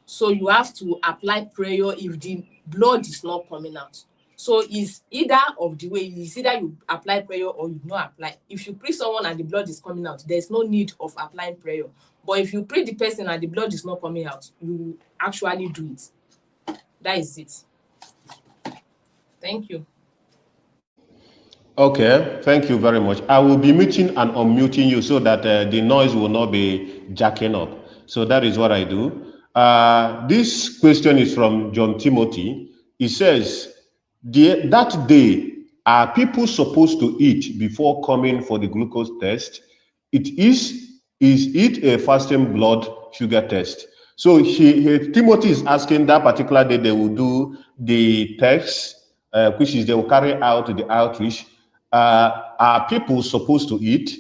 So you have to apply prayer if the blood is not coming out. So it's either of the way, it's either you apply prayer or you not apply. If you prick someone and the blood is coming out, there's no need of applying prayer. But if you prick the person and the blood is not coming out, you actually do it. That is it. Thank you. Okay, thank you very much. I will be muting and unmuting you so that the noise will not be jacking up. So that is what I do. This question is from John Timothy. He says, that day, are people supposed to eat before coming for the glucose test? Is it a fasting blood sugar test? So Timothy is asking that particular day they will do the test, which is they will carry out the outreach. Are people supposed to eat?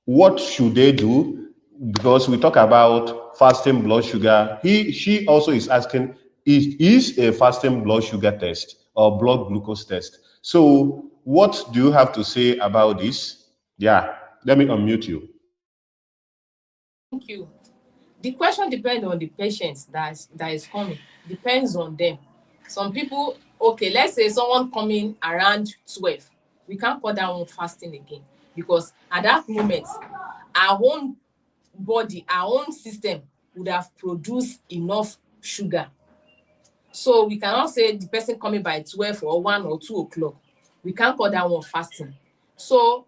What should they do? Because we talk about fasting blood sugar. She also is asking, is a fasting blood sugar test or blood glucose test? So what do you have to say about this? Yeah, let me unmute you. Thank you. The question depends on the patient that is coming. Depends on them. Some people, okay, let's say someone coming around 12. We can't call that one fasting again because at that moment, our own body, our own system would have produced enough sugar. So we cannot say the person coming by 12 or 1 or 2 o'clock. We can't call that one fasting. So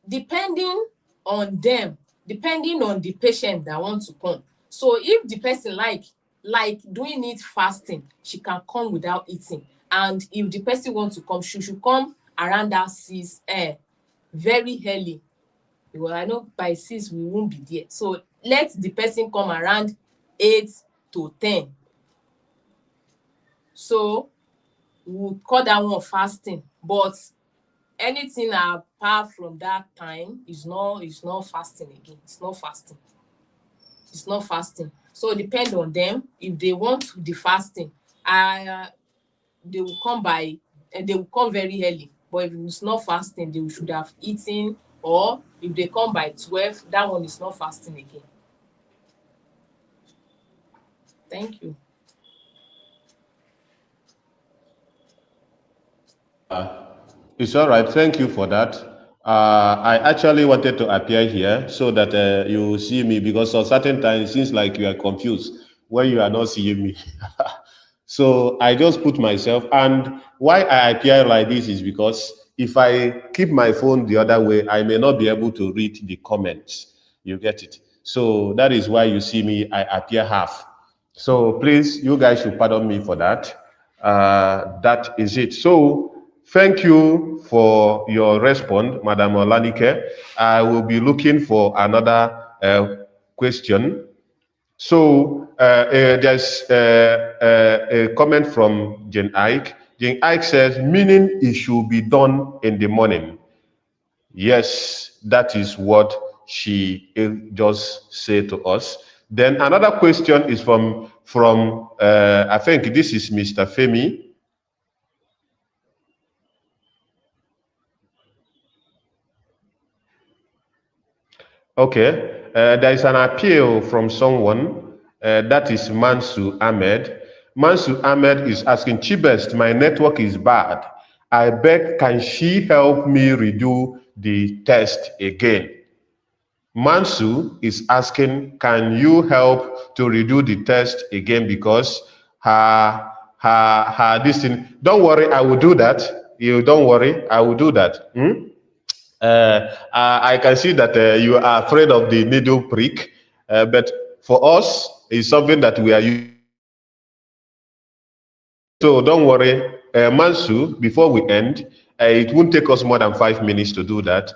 depending on them, depending on the patient that wants to come. So if the person like doing it fasting, she can come without eating. And if the person wants to come, she should come around that 6 very early. Because I know by 6 we won't be there. So let the person come around 8 to 10. So we would call that one fasting. But anything apart from that time is not fasting again. It's not fasting. It's not fasting. So it depends on them. If they want the fasting, they will come by they will come very early. But if it's not fasting, they should have eaten, or if they come by 12, that one is not fasting again. Thank you. It's all right. Thank you for that. I actually wanted to appear here so that you will see me because at certain times it seems like you are confused when you are not seeing me. So I just put myself, and why I appear like this is because if I keep my phone the other way, I may not be able to read the comments. You get it? So that is why you see me, I appear half. So please, you guys should pardon me for that. That is it. So thank you for your response, Madam Olanike. I will be looking for another question. So there's a comment from Jane Ike. Jane Ike says, meaning it should be done in the morning. Yes, that is what she just said to us. Then another question is from I think this is Mr. Femi. Okay, there is an appeal from someone, that is Mansu Ahmed. Mansu Ahmed is asking, ChiBest, my network is bad. I beg, can she help me redo the test again? Mansu is asking, can you help to redo the test again because her this thing. Don't worry, I will do that. You don't worry, I will do that. I can see that you are afraid of the needle prick, but for us, it's something that we are used to doing. So don't worry, Mansu, before we end, it won't take us more than 5 minutes to do that.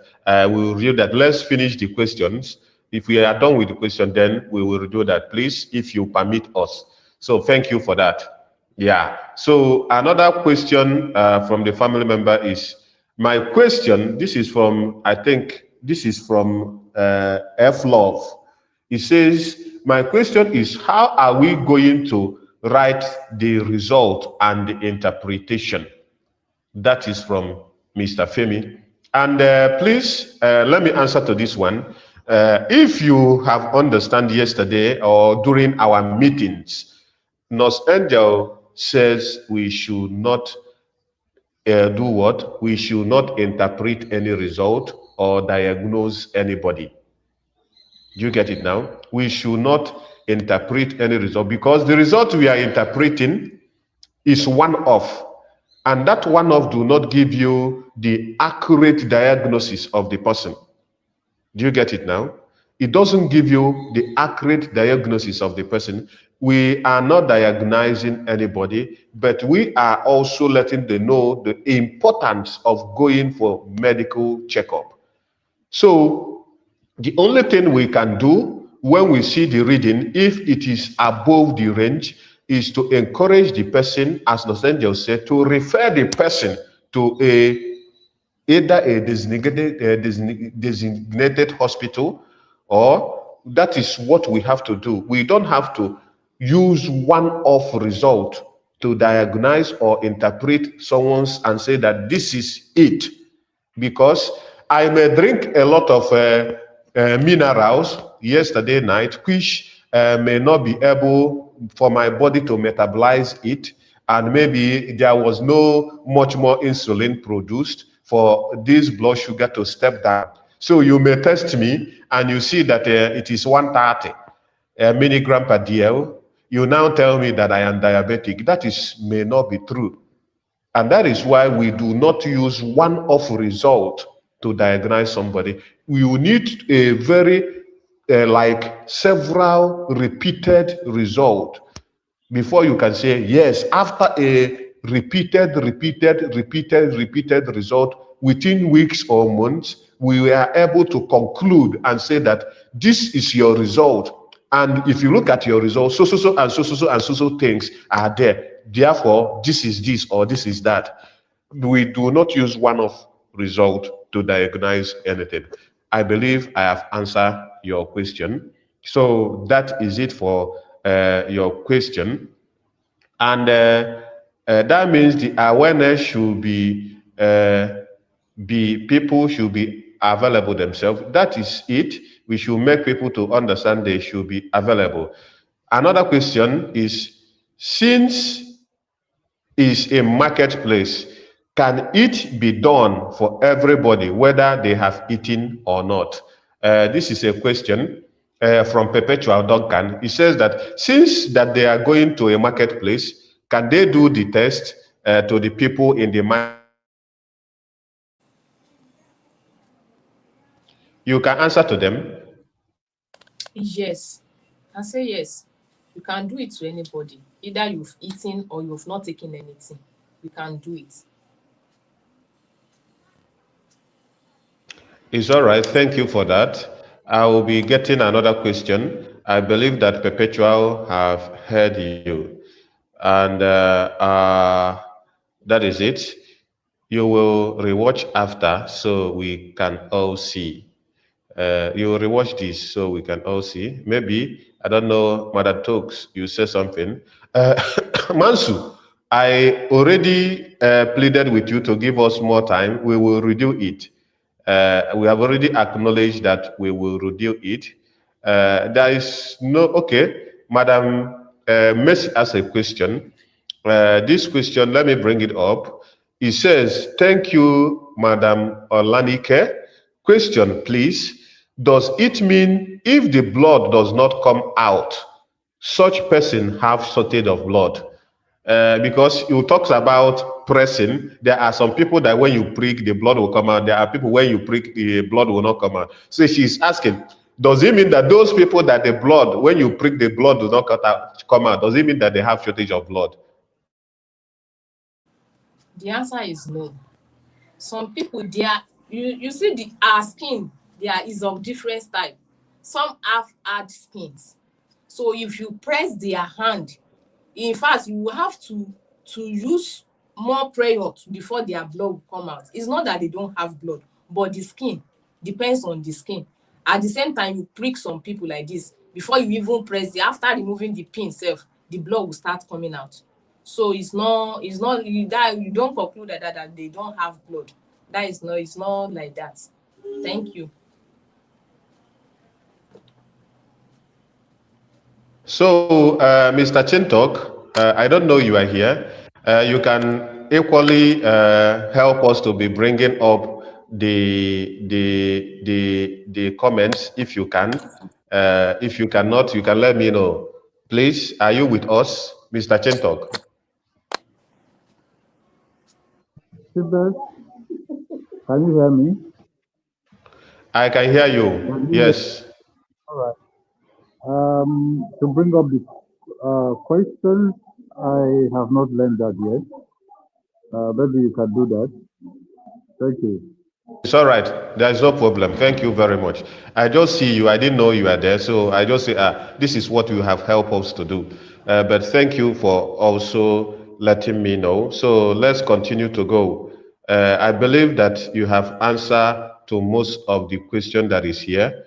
We will review that. Let's finish the questions. If we are done with the question, then we will do that, please, if you permit us. So thank you for that. Yeah. So another question from the family member is, my question, this is from, I think, this is from F Love. It says, my question is, how are we going to write the result and the interpretation? That is from Mr. Femi. And please, let me answer to this one. If you have understand yesterday or during our meetings, Nurse Angel says we should not do what? We should not interpret any result or diagnose anybody. Do you get it now? We should not interpret any result because the result we are interpreting is one off, and that one off do not give you the accurate diagnosis of the person. Do you get it now? It doesn't give you the accurate diagnosis of the person. We are not diagnosing anybody, but we are also letting them know the importance of going for medical checkup. So the only thing we can do when we see the reading, if it is above the range, is to encourage the person, as the angel said, to refer the person to either a designated hospital, or that is what we have to do. We don't have to use one-off result to diagnose or interpret someone's and say that this is it, because I may drink a lot of minerals yesterday night, which may not be able for my body to metabolize it, and maybe there was no much more insulin produced for this blood sugar to step down. So you may test me and you see that it is 130 milligram per DL. You now tell me that I am diabetic. That is may not be true. And that is why we do not use one-off result to diagnose somebody. We will need a very, like several repeated result before you can say, yes, after a repeated result, within weeks or months, we were able to conclude and say that this is your result. And if you look at your result, so things are there. Therefore, this is this or this is that. We do not use one-off result to diagnose anything. I believe I have answered your question. So that is it for your question. And that means the awareness should be people should be available themselves. That is it. We should make people to understand they should be available. Another question is, since is a marketplace, can it be done for everybody, whether they have eaten or not? This is a question from Perpetual Duncan. He says that since that they are going to a marketplace, can they do the test to the people in the marketplace? You can answer to them. Yes, I say yes. You can do it to anybody. Either you've eaten or you've not taken anything. You can do it. It's all right. Thank you for that. I will be getting another question. I believe that Perpetual have heard you. And that is it. You will rewatch after so we can all see. You will rewatch this so we can all see. Maybe, I don't know, Mother Tokes, you say something. Mansu, I already pleaded with you to give us more time. We will review it. We have already acknowledged that we will review it. There is no, okay, Madam Messi asked a question. This question, let me bring it up. It says, thank you, Madam Olanike. Question, please. Does it mean if the blood does not come out, such person have shortage of blood? Because you talks about pressing. There are some people that when you prick, the blood will come out. There are people when you prick, the blood will not come out. So she's asking, does it mean that those people that the blood, when you prick, the blood does not come out? Does it mean that they have shortage of blood? The answer is no. Some people, they are, you see our skin, there is of different type. Some have hard skins. So if you press their hand, in fact, you will have to use more prayer before their blood will come out. It's not that they don't have blood, but the skin depends on the skin. At the same time, you prick some people like this, before you even press after removing the pin itself, the blood will start coming out. So it's not you don't conclude that they don't have blood. That is not, it's not like that. Thank you. So, Mr. Chintok, I don't know you are here. You can equally help us to be bringing up the comments if you can. If you cannot, you can let me know. Please, are you with us, Mr. Chintok? ChiBest, can you hear me? I can hear you. Can you hear? Yes. All right. To bring up the question, I have not learned that yet. Maybe you can do that. Thank you. It's all right. There is no problem. Thank you very much. I just see you. I didn't know you are there. So I just say, this is what you have helped us to do. But thank you for also letting me know. So let's continue to go. I believe that you have answered to most of the question that is here.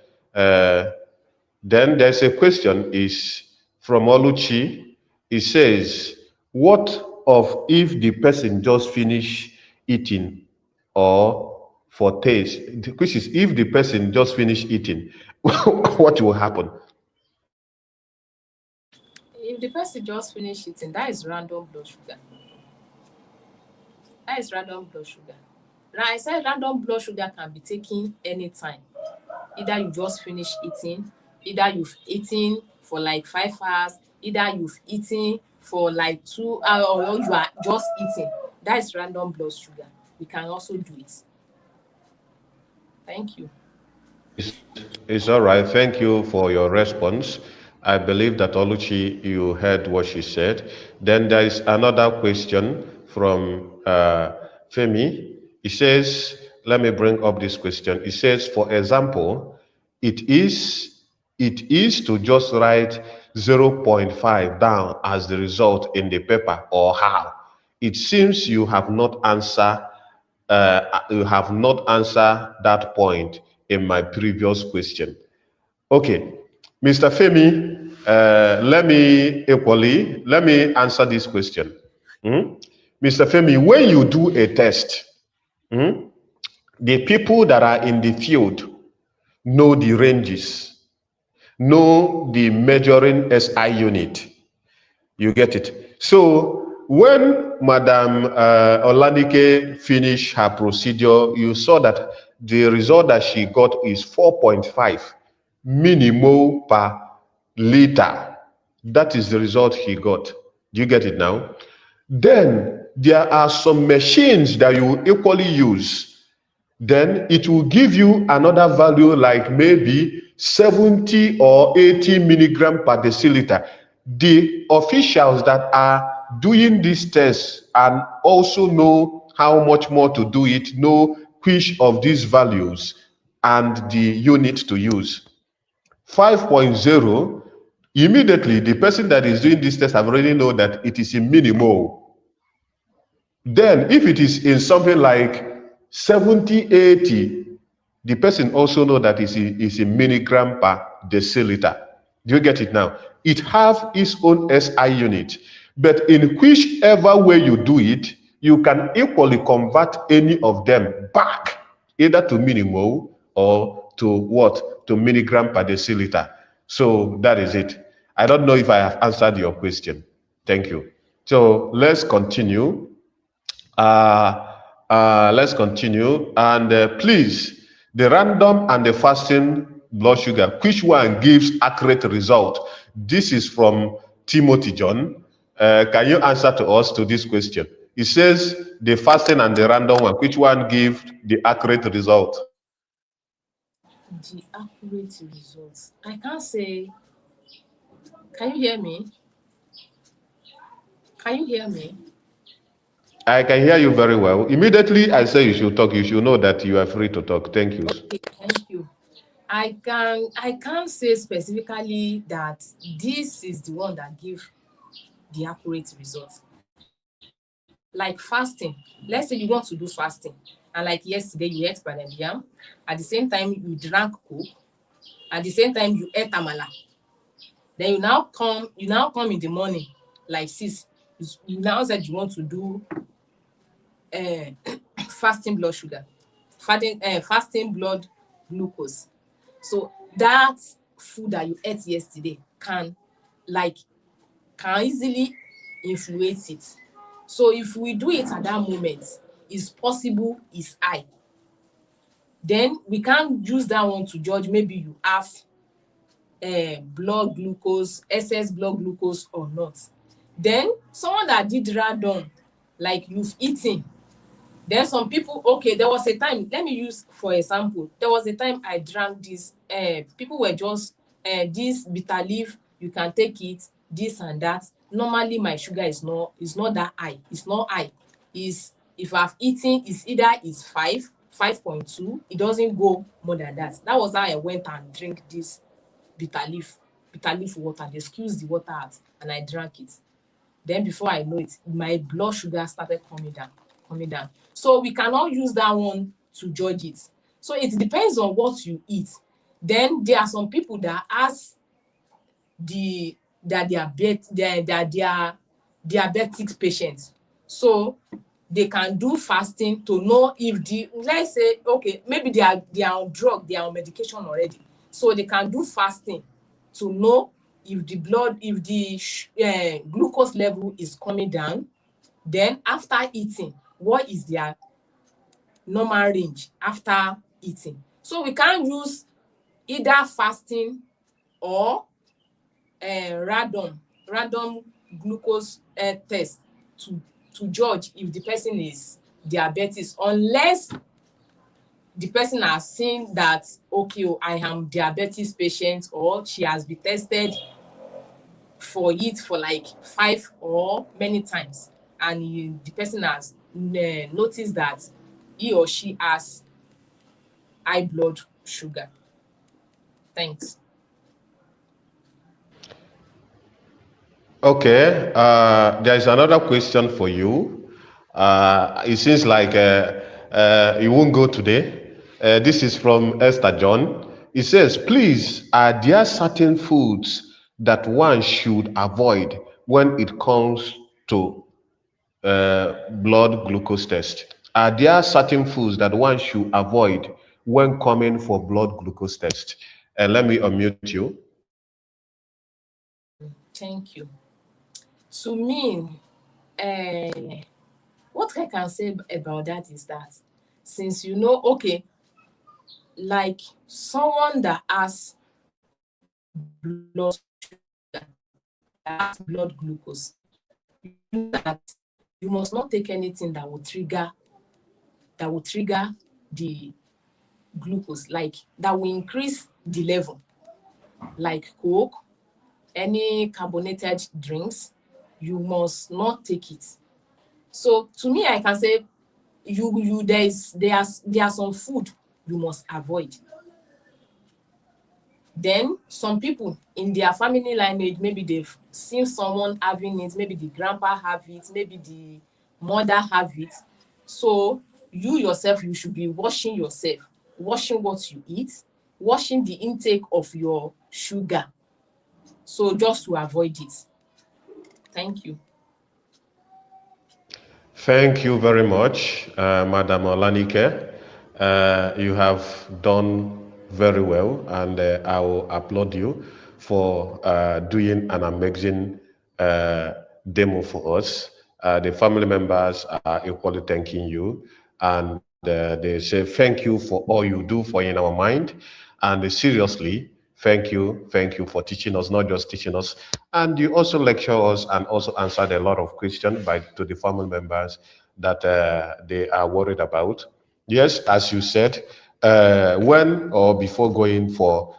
Then there's a question is from Oluchi. It says, what of if the person just finish eating or for taste? Which is if the person just finish eating, what will happen? If the person just finish eating, that is random blood sugar. That is random blood sugar. Now I said random blood sugar can be taken anytime. Either you just finish eating, either you've eaten for like 5 hours, either you've eaten for like 2 hours, or you are just eating. That is random blood sugar. We can also do it. Thank you. It's all right. Thank you for your response. I believe that Oluchi, you heard what she said. Then there is another question from Femi. It says, let me bring up this question. It says, for example, it is it is to just write zero point 0.5 down as the result in the paper or how? It seems you have not answered that point in my previous question. Okay, Mr. Femi, let me answer this question. Mr. Femi, when you do a test, the people that are in the field know the ranges, know the measuring SI unit. You get it? So when Madam Olanike finished her procedure, you saw that the result that she got is 4.5 millimole per liter. That is the result he got. Do you get it now? Then there are some machines that you equally use. Then it will give you another value like maybe 70 or 80 milligram per deciliter. The officials that are doing this test and also know how much more to do it, know which of these values and the unit to use. 5.0, immediately the person that is doing this test have already know that it is in millimole. Then if it is in something like 70, 80, the person also know that is in milligram per deciliter. Do you get it now? It have its own SI unit, but in whichever way you do it, you can equally convert any of them back either to millimole or to what? To milligram per deciliter. So that is it. I don't know if I have answered your question. Thank you. So let's continue. Let's continue. And please, the random and the fasting blood sugar, which one gives accurate result? This is from Timothy John. Can you answer to us to this question? It says the fasting and the random one, which one gives the accurate result? The accurate results. I can't say. Can you hear me? Can you hear me? I can hear you very well. Immediately I say you should talk, you should know that you are free to talk. Thank you. Okay, thank you. I can't say specifically that this is the one that give the accurate results. Like fasting. Let's say you want to do fasting, and like yesterday you ate pounded yam, at the same time you drank coke, at the same time you ate amala. Then you now come in the morning, like sis, you now said you want to do uh, fasting blood sugar, fasting blood glucose. So that food that you ate yesterday like can easily influence it. So if we do it at that moment, it's possible it's high. Then we can't use that one to judge maybe you have blood glucose, excess blood glucose or not. Then someone that did random, like you've eaten, then some people, okay, there was a time, let me use for example, there was a time I drank this, people were just, this bitter leaf, you can take it, this and that. Normally my sugar is not that high. It's not high. Is if I've eaten, it's either is 5.2, it doesn't go more than that. That was how I went and drink this bitter leaf water. They squeezed the water out and I drank it. Then before I know it, my blood sugar started coming down. So we cannot use that one to judge it. So it depends on what you eat. Then there are some people that has that they are diabetic patients. So they can do fasting to know if let's say, okay, maybe they are on drug, they are on medication already. So they can do fasting to know if the glucose level is coming down. Then after eating, what is their normal range after eating? So we can't use either fasting or random glucose test to judge if the person is diabetes, unless the person has seen that, okay, I am diabetes patient, or she has been tested for it for like 5 or many times, and the person has noticed that he or she has high blood sugar. Thanks. Okay, there is another question for you. It seems like you won't go today. This is from Esther John. It says, please, are there certain foods that one should avoid when it comes to blood glucose test? Are there certain foods that one should avoid when coming for blood glucose test? Let me unmute you. Thank you. To me, what I can say about that is that, since okay, like someone that has blood sugar, that has blood glucose, you know that you must not take anything that will trigger the glucose, like that will increase the level, like Coke, any carbonated drinks. You must not take it. So to me, I can say there are some food you must avoid. Then some people in their family lineage, maybe they've seen someone having it, maybe the grandpa have it, maybe the mother have it. So you yourself, you should be washing yourself, washing what you eat, washing the intake of your sugar. So just to avoid it. Thank you. Thank you very much, Madam Olanike. You have done very well, and I will applaud you. for doing an amazing demo for us. The family members are equally thanking you, and they say thank you for all you do for in our mind, and seriously, thank you for teaching us, not just teaching us, and you also lecture us and also answered a lot of questions by to the family members that they are worried about. Yes, as you said, when or before going for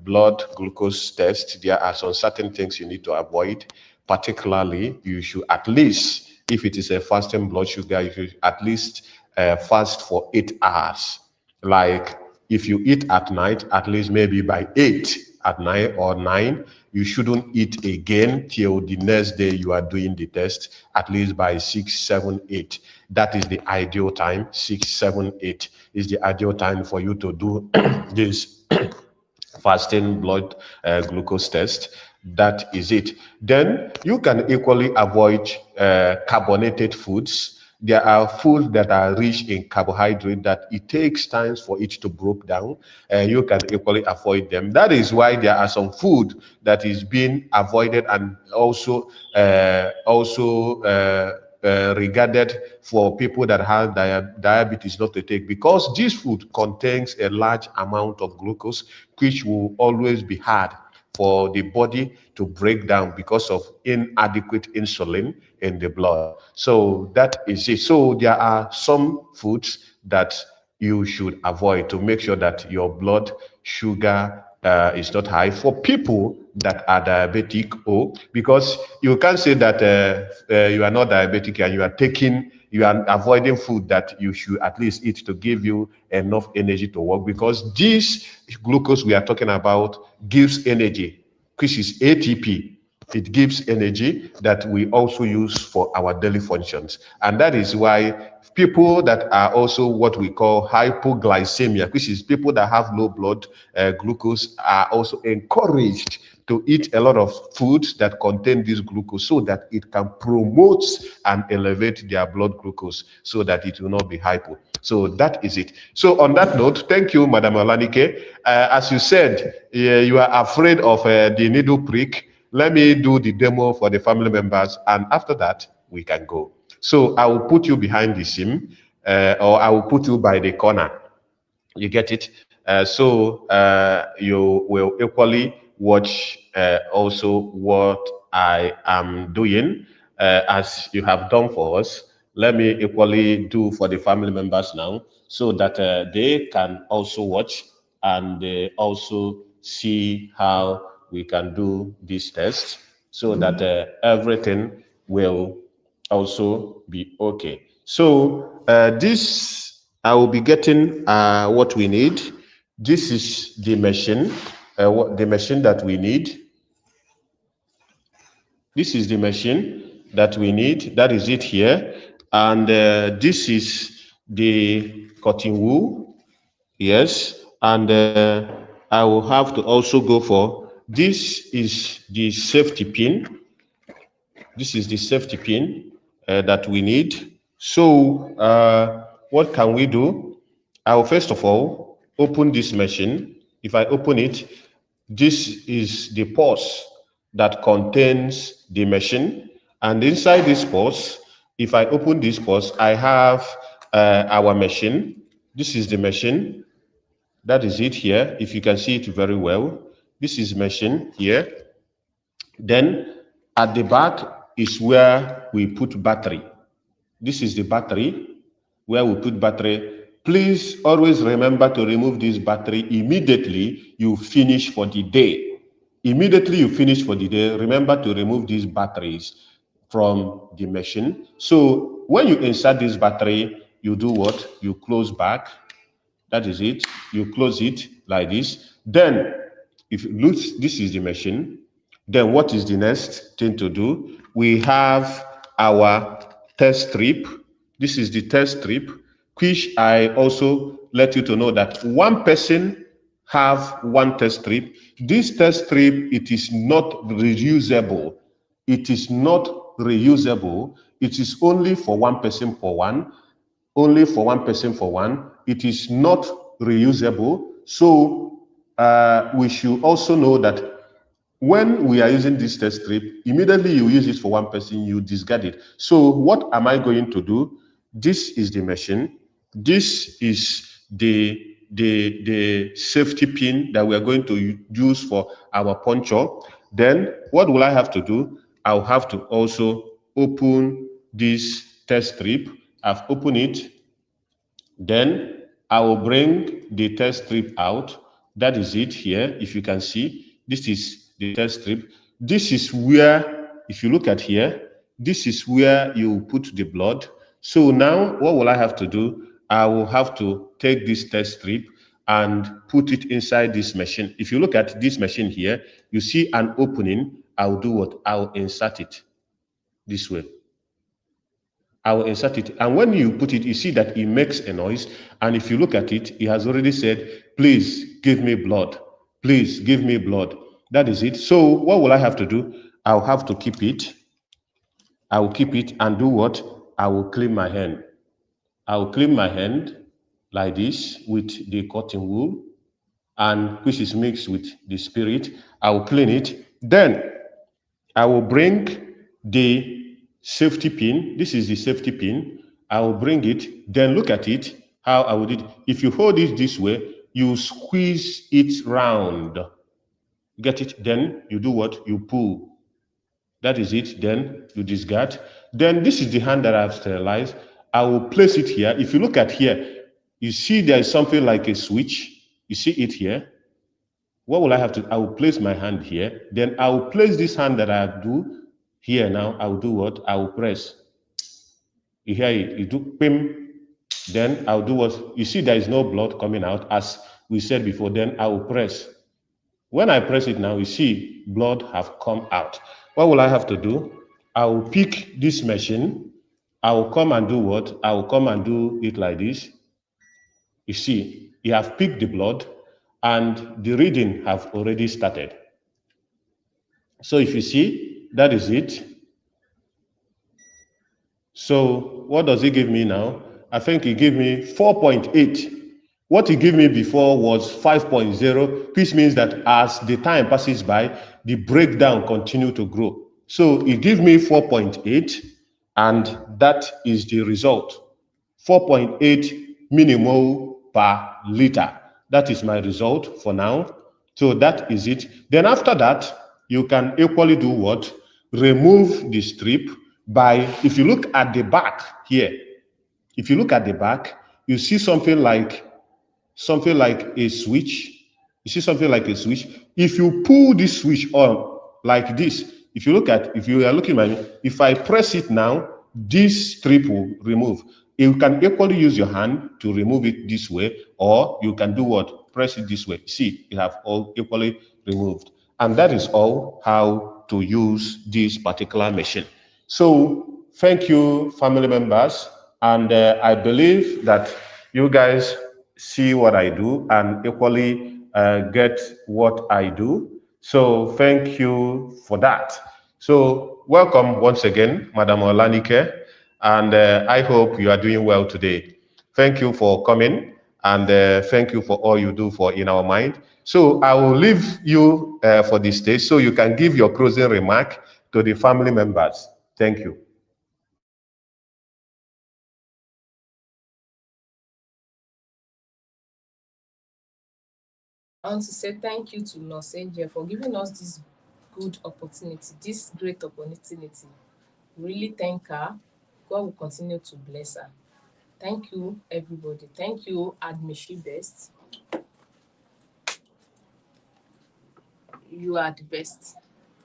blood glucose test, there are some certain things you need to avoid. Particularly, you should at least, if it is a fasting blood sugar, you should at least fast for 8 hours. Like if you eat at night, at least maybe by 8 at night or 9, you shouldn't eat again till the next day you are doing the test, at least by 6, 7, 8. That is the ideal time. 6, 7, 8 is the ideal time for you to do this fasting blood glucose test. That is it. Then you can equally avoid carbonated foods. There are foods that are rich in carbohydrate that it takes time for it to break down, and you can equally avoid them. That is why there are some food that is being avoided and also regarded for people that have diabetes not to take, because this food contains a large amount of glucose, which will always be hard for the body to break down because of inadequate insulin in the blood. So that is it. So there are some foods that you should avoid to make sure that your blood sugar is not high. For people that are diabetic, because you can't say that you are not diabetic and you are avoiding food that you should at least eat to give you enough energy to work, because this glucose we are talking about gives energy, which is ATP. It gives energy that we also use for our daily functions. And that is why people that are also what we call hypoglycemia, which is people that have low blood glucose, are also encouraged to eat a lot of foods that contain this glucose so that it can promote and elevate their blood glucose so that it will not be hypo. So that is it. So on that note, thank you, Madam Olanike. As you said, you are afraid of the needle prick. Let me do the demo for the family members, and after that, we can go. So I will put you behind the sim, or I will put you by the corner. You get it? So you will equally watch also what I am doing, as you have done for us. Let me equally do for the family members now, so that they can also watch and also see how we can do this test, so that everything will also be okay. So this, I will be getting what we need. This is the machine, the machine that we need. This is the machine that we need. That is it here. And this is the cotton wool. Yes. And I will have to also go for, this is the safety pin. This is the safety pin that we need. So what can we do? I will first of all open this machine. If I open it, this is the purse that contains the machine. And inside this purse, if I open this purse, I have our machine. This is the machine. That is it here. If you can see it very well, this is machine here. Then at the back is where we put battery. This is the battery, where we put battery. Please always remember to remove this battery immediately you finish for the day. Immediately you finish for the day, remember to remove these batteries from the machine. So when you insert this battery, you do what? You close back. That is it. You close it like this. Then, if you look, this is the machine. Then what is the next thing to do? We have our test strip. This is the test strip, which I also let you to know that one person have one test strip. This test strip, it is not reusable. It is not reusable. It is only for one person for one, only for one person for one. It is not reusable. So we should also know that when we are using this test strip, immediately you use it for one person, you discard it. So what am I going to do? This is the machine. This is the safety pin that we are going to use for our puncture. Then what will I have to do? I'll have to also open this test strip. I've opened it. Then I will bring the test strip out. That is it here. If you can see, this is the test strip. This is where, if you look at here, this is where you put the blood. So now what will I have to do? I will have to take this test strip and put it inside this machine. If you look at this machine here, you see an opening. I'll do what? I'll insert it this way. I will insert it. And when you put it, you see that it makes a noise. And if you look at it, it has already said, please give me blood. Please give me blood. That is it. So what will I have to do? I'll have to keep it. I will keep it and do what? I will clean my hand. I will clean my hand like this with the cotton wool, and which is mixed with the spirit. I will clean it. Then I will bring the safety pin. This is the safety pin. I will bring it. Then look at it, how I would do it. If you hold it this way, you squeeze it round. Get it? Then you do what? You pull. That is it. Then you discard. Then this is the hand that I've sterilized. I will place it here. If you look at here, you see there is something like a switch. You see it here. What will I have to? I will place my hand here. Then I will place this hand that I do here now. I will do what? I will press. You hear it? You do pim. Then I'll do what? You see there is no blood coming out, as we said before. Then I will press. When I press it now, you see blood have come out. What will I have to do? I will pick this machine. I will come and do what? I will come and do it like this. You see, you have picked the blood and the reading have already started. So if you see, that is it. So what does it give me now? I think it gave me 4.8. What it gave me before was 5.0, which means that as the time passes by, the breakdown continue to grow. So it gives me 4.8, and that is the result. 4.8 millimole per liter. That is my result for now. So that is it. Then after that, you can equally do what? Remove the strip by, if you look at the back here, if you look at the back, you see something like a switch. You see something like a switch. If you pull this switch on like this, if you are looking at me, if I press it now, this strip will remove. You can equally use your hand to remove it this way, or you can do what? Press it this way. See, you have all equally removed. And that is all how to use this particular machine. So thank you, family members. And I believe that you guys see what I do and equally get what I do. So thank you for that. So welcome once again, Madam Olanike, and I hope you are doing well today. Thank you for coming, and thank you for all you do for In Our Mind. So I will leave you for this stage so you can give your closing remark to the family members. Thank you. I want to say thank you to Nosenje for giving us this good opportunity, this great opportunity. Really thank her. God will continue to bless her. Thank you, everybody. Thank you, ChiBest. You are the best.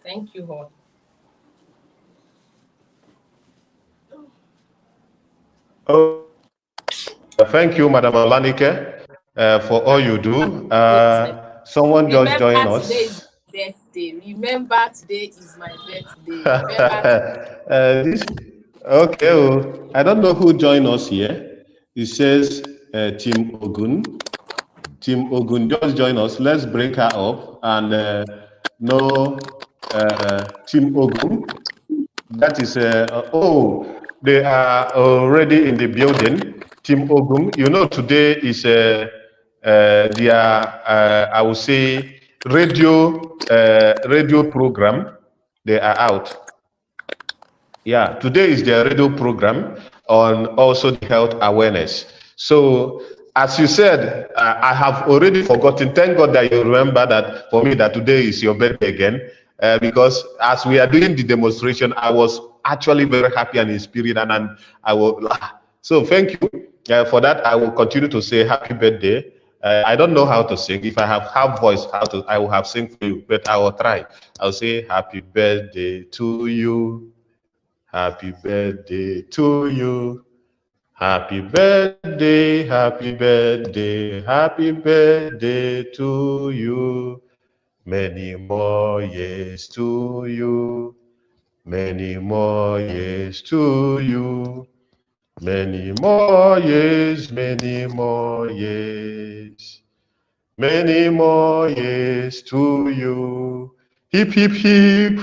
Thank you all. Oh, thank you, Madam Olanike, for all you do. Someone just joined us. Today is birthday. Remember, today is my birthday. Okay, I don't know who joined us here. It says Team Ogun. Team Ogun just joined us. Let's bring her up and know Team Ogun. That is, they are already in the building. Team Ogun, you know, today is I would say, radio program. They are out. Yeah, today is their radio program on also the health awareness. So, as you said, I have already forgotten. Thank God that you remember that for me that today is your birthday again. Because as we are doing the demonstration, I was actually very happy and inspired, and I will. So, thank you for that. I will continue to say happy birthday. I don't know how to sing. If I have voice, I will have sing for you, but I will try. I'll say happy birthday to you. Happy birthday to you. Happy birthday, happy birthday, happy birthday to you. Many more years to you. Many more years to you. Many more years, many more years. Many more years to you. Hip, hip, hip.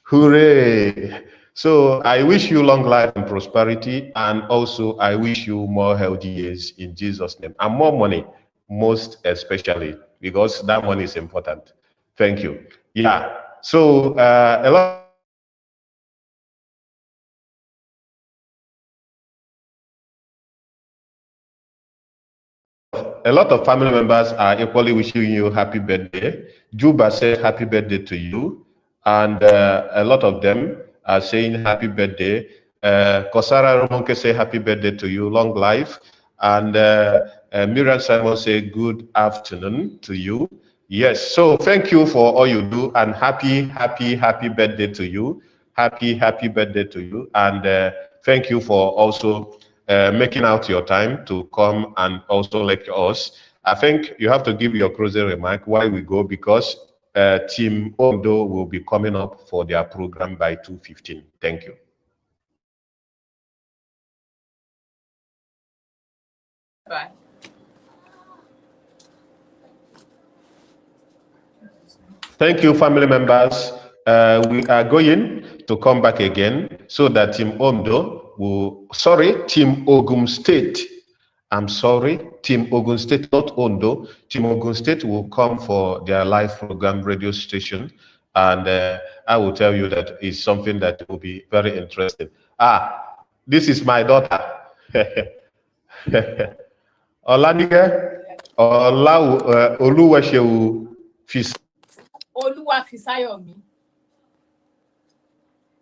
Hooray! So I wish you long life and prosperity, and also I wish you more healthy years in Jesus' name, and more money, most especially, because that money is important. Thank you. Yeah. So a lot of family members are equally wishing you happy birthday. A lot of family members are equally wishing you happy birthday. Juba said happy birthday to you, and a lot of them are saying happy birthday. Kosara Romonke say happy birthday to you, long life, and Miriam Simon say good afternoon to you. Yes, so thank you for all you do, and happy birthday to you. Happy birthday to you, and thank you for also making out your time to come and also lecture us. I think you have to give your closing remark why we go, because Team Ondo will be coming up for their program by 2:15. Thank you. Bye. Thank you, family members. We are going to come back again so that Team Ondo will, sorry, Team Ogun State. I'm sorry, Team Ogun State, not Ondo. Team Ogun State will come for their live program radio station. And I will tell you that it's something that will be very interesting. This is my daughter. Olanike, Oluwasewu Fis. Oluwa Fisayomi.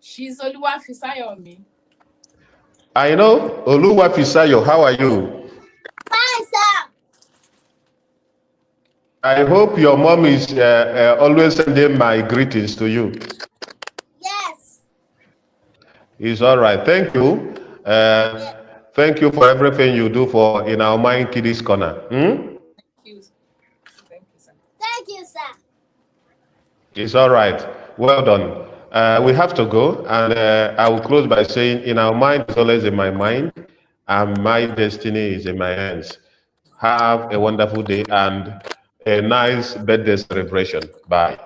She's Oluwa Fisayomi. I know. Oluwafisayo, how are you? Fine, sir. I hope your mom is always sending my greetings to you. Yes. It's all right. Thank you. Thank you for everything you do for in our Mind Kiddies Corner. Thank you. Thank you, sir. Thank you, sir. It's all right. Well done. We have to go, and I will close by saying, in our mind is always in my mind, and my destiny is in my hands. Have a wonderful day and a nice birthday celebration. Bye.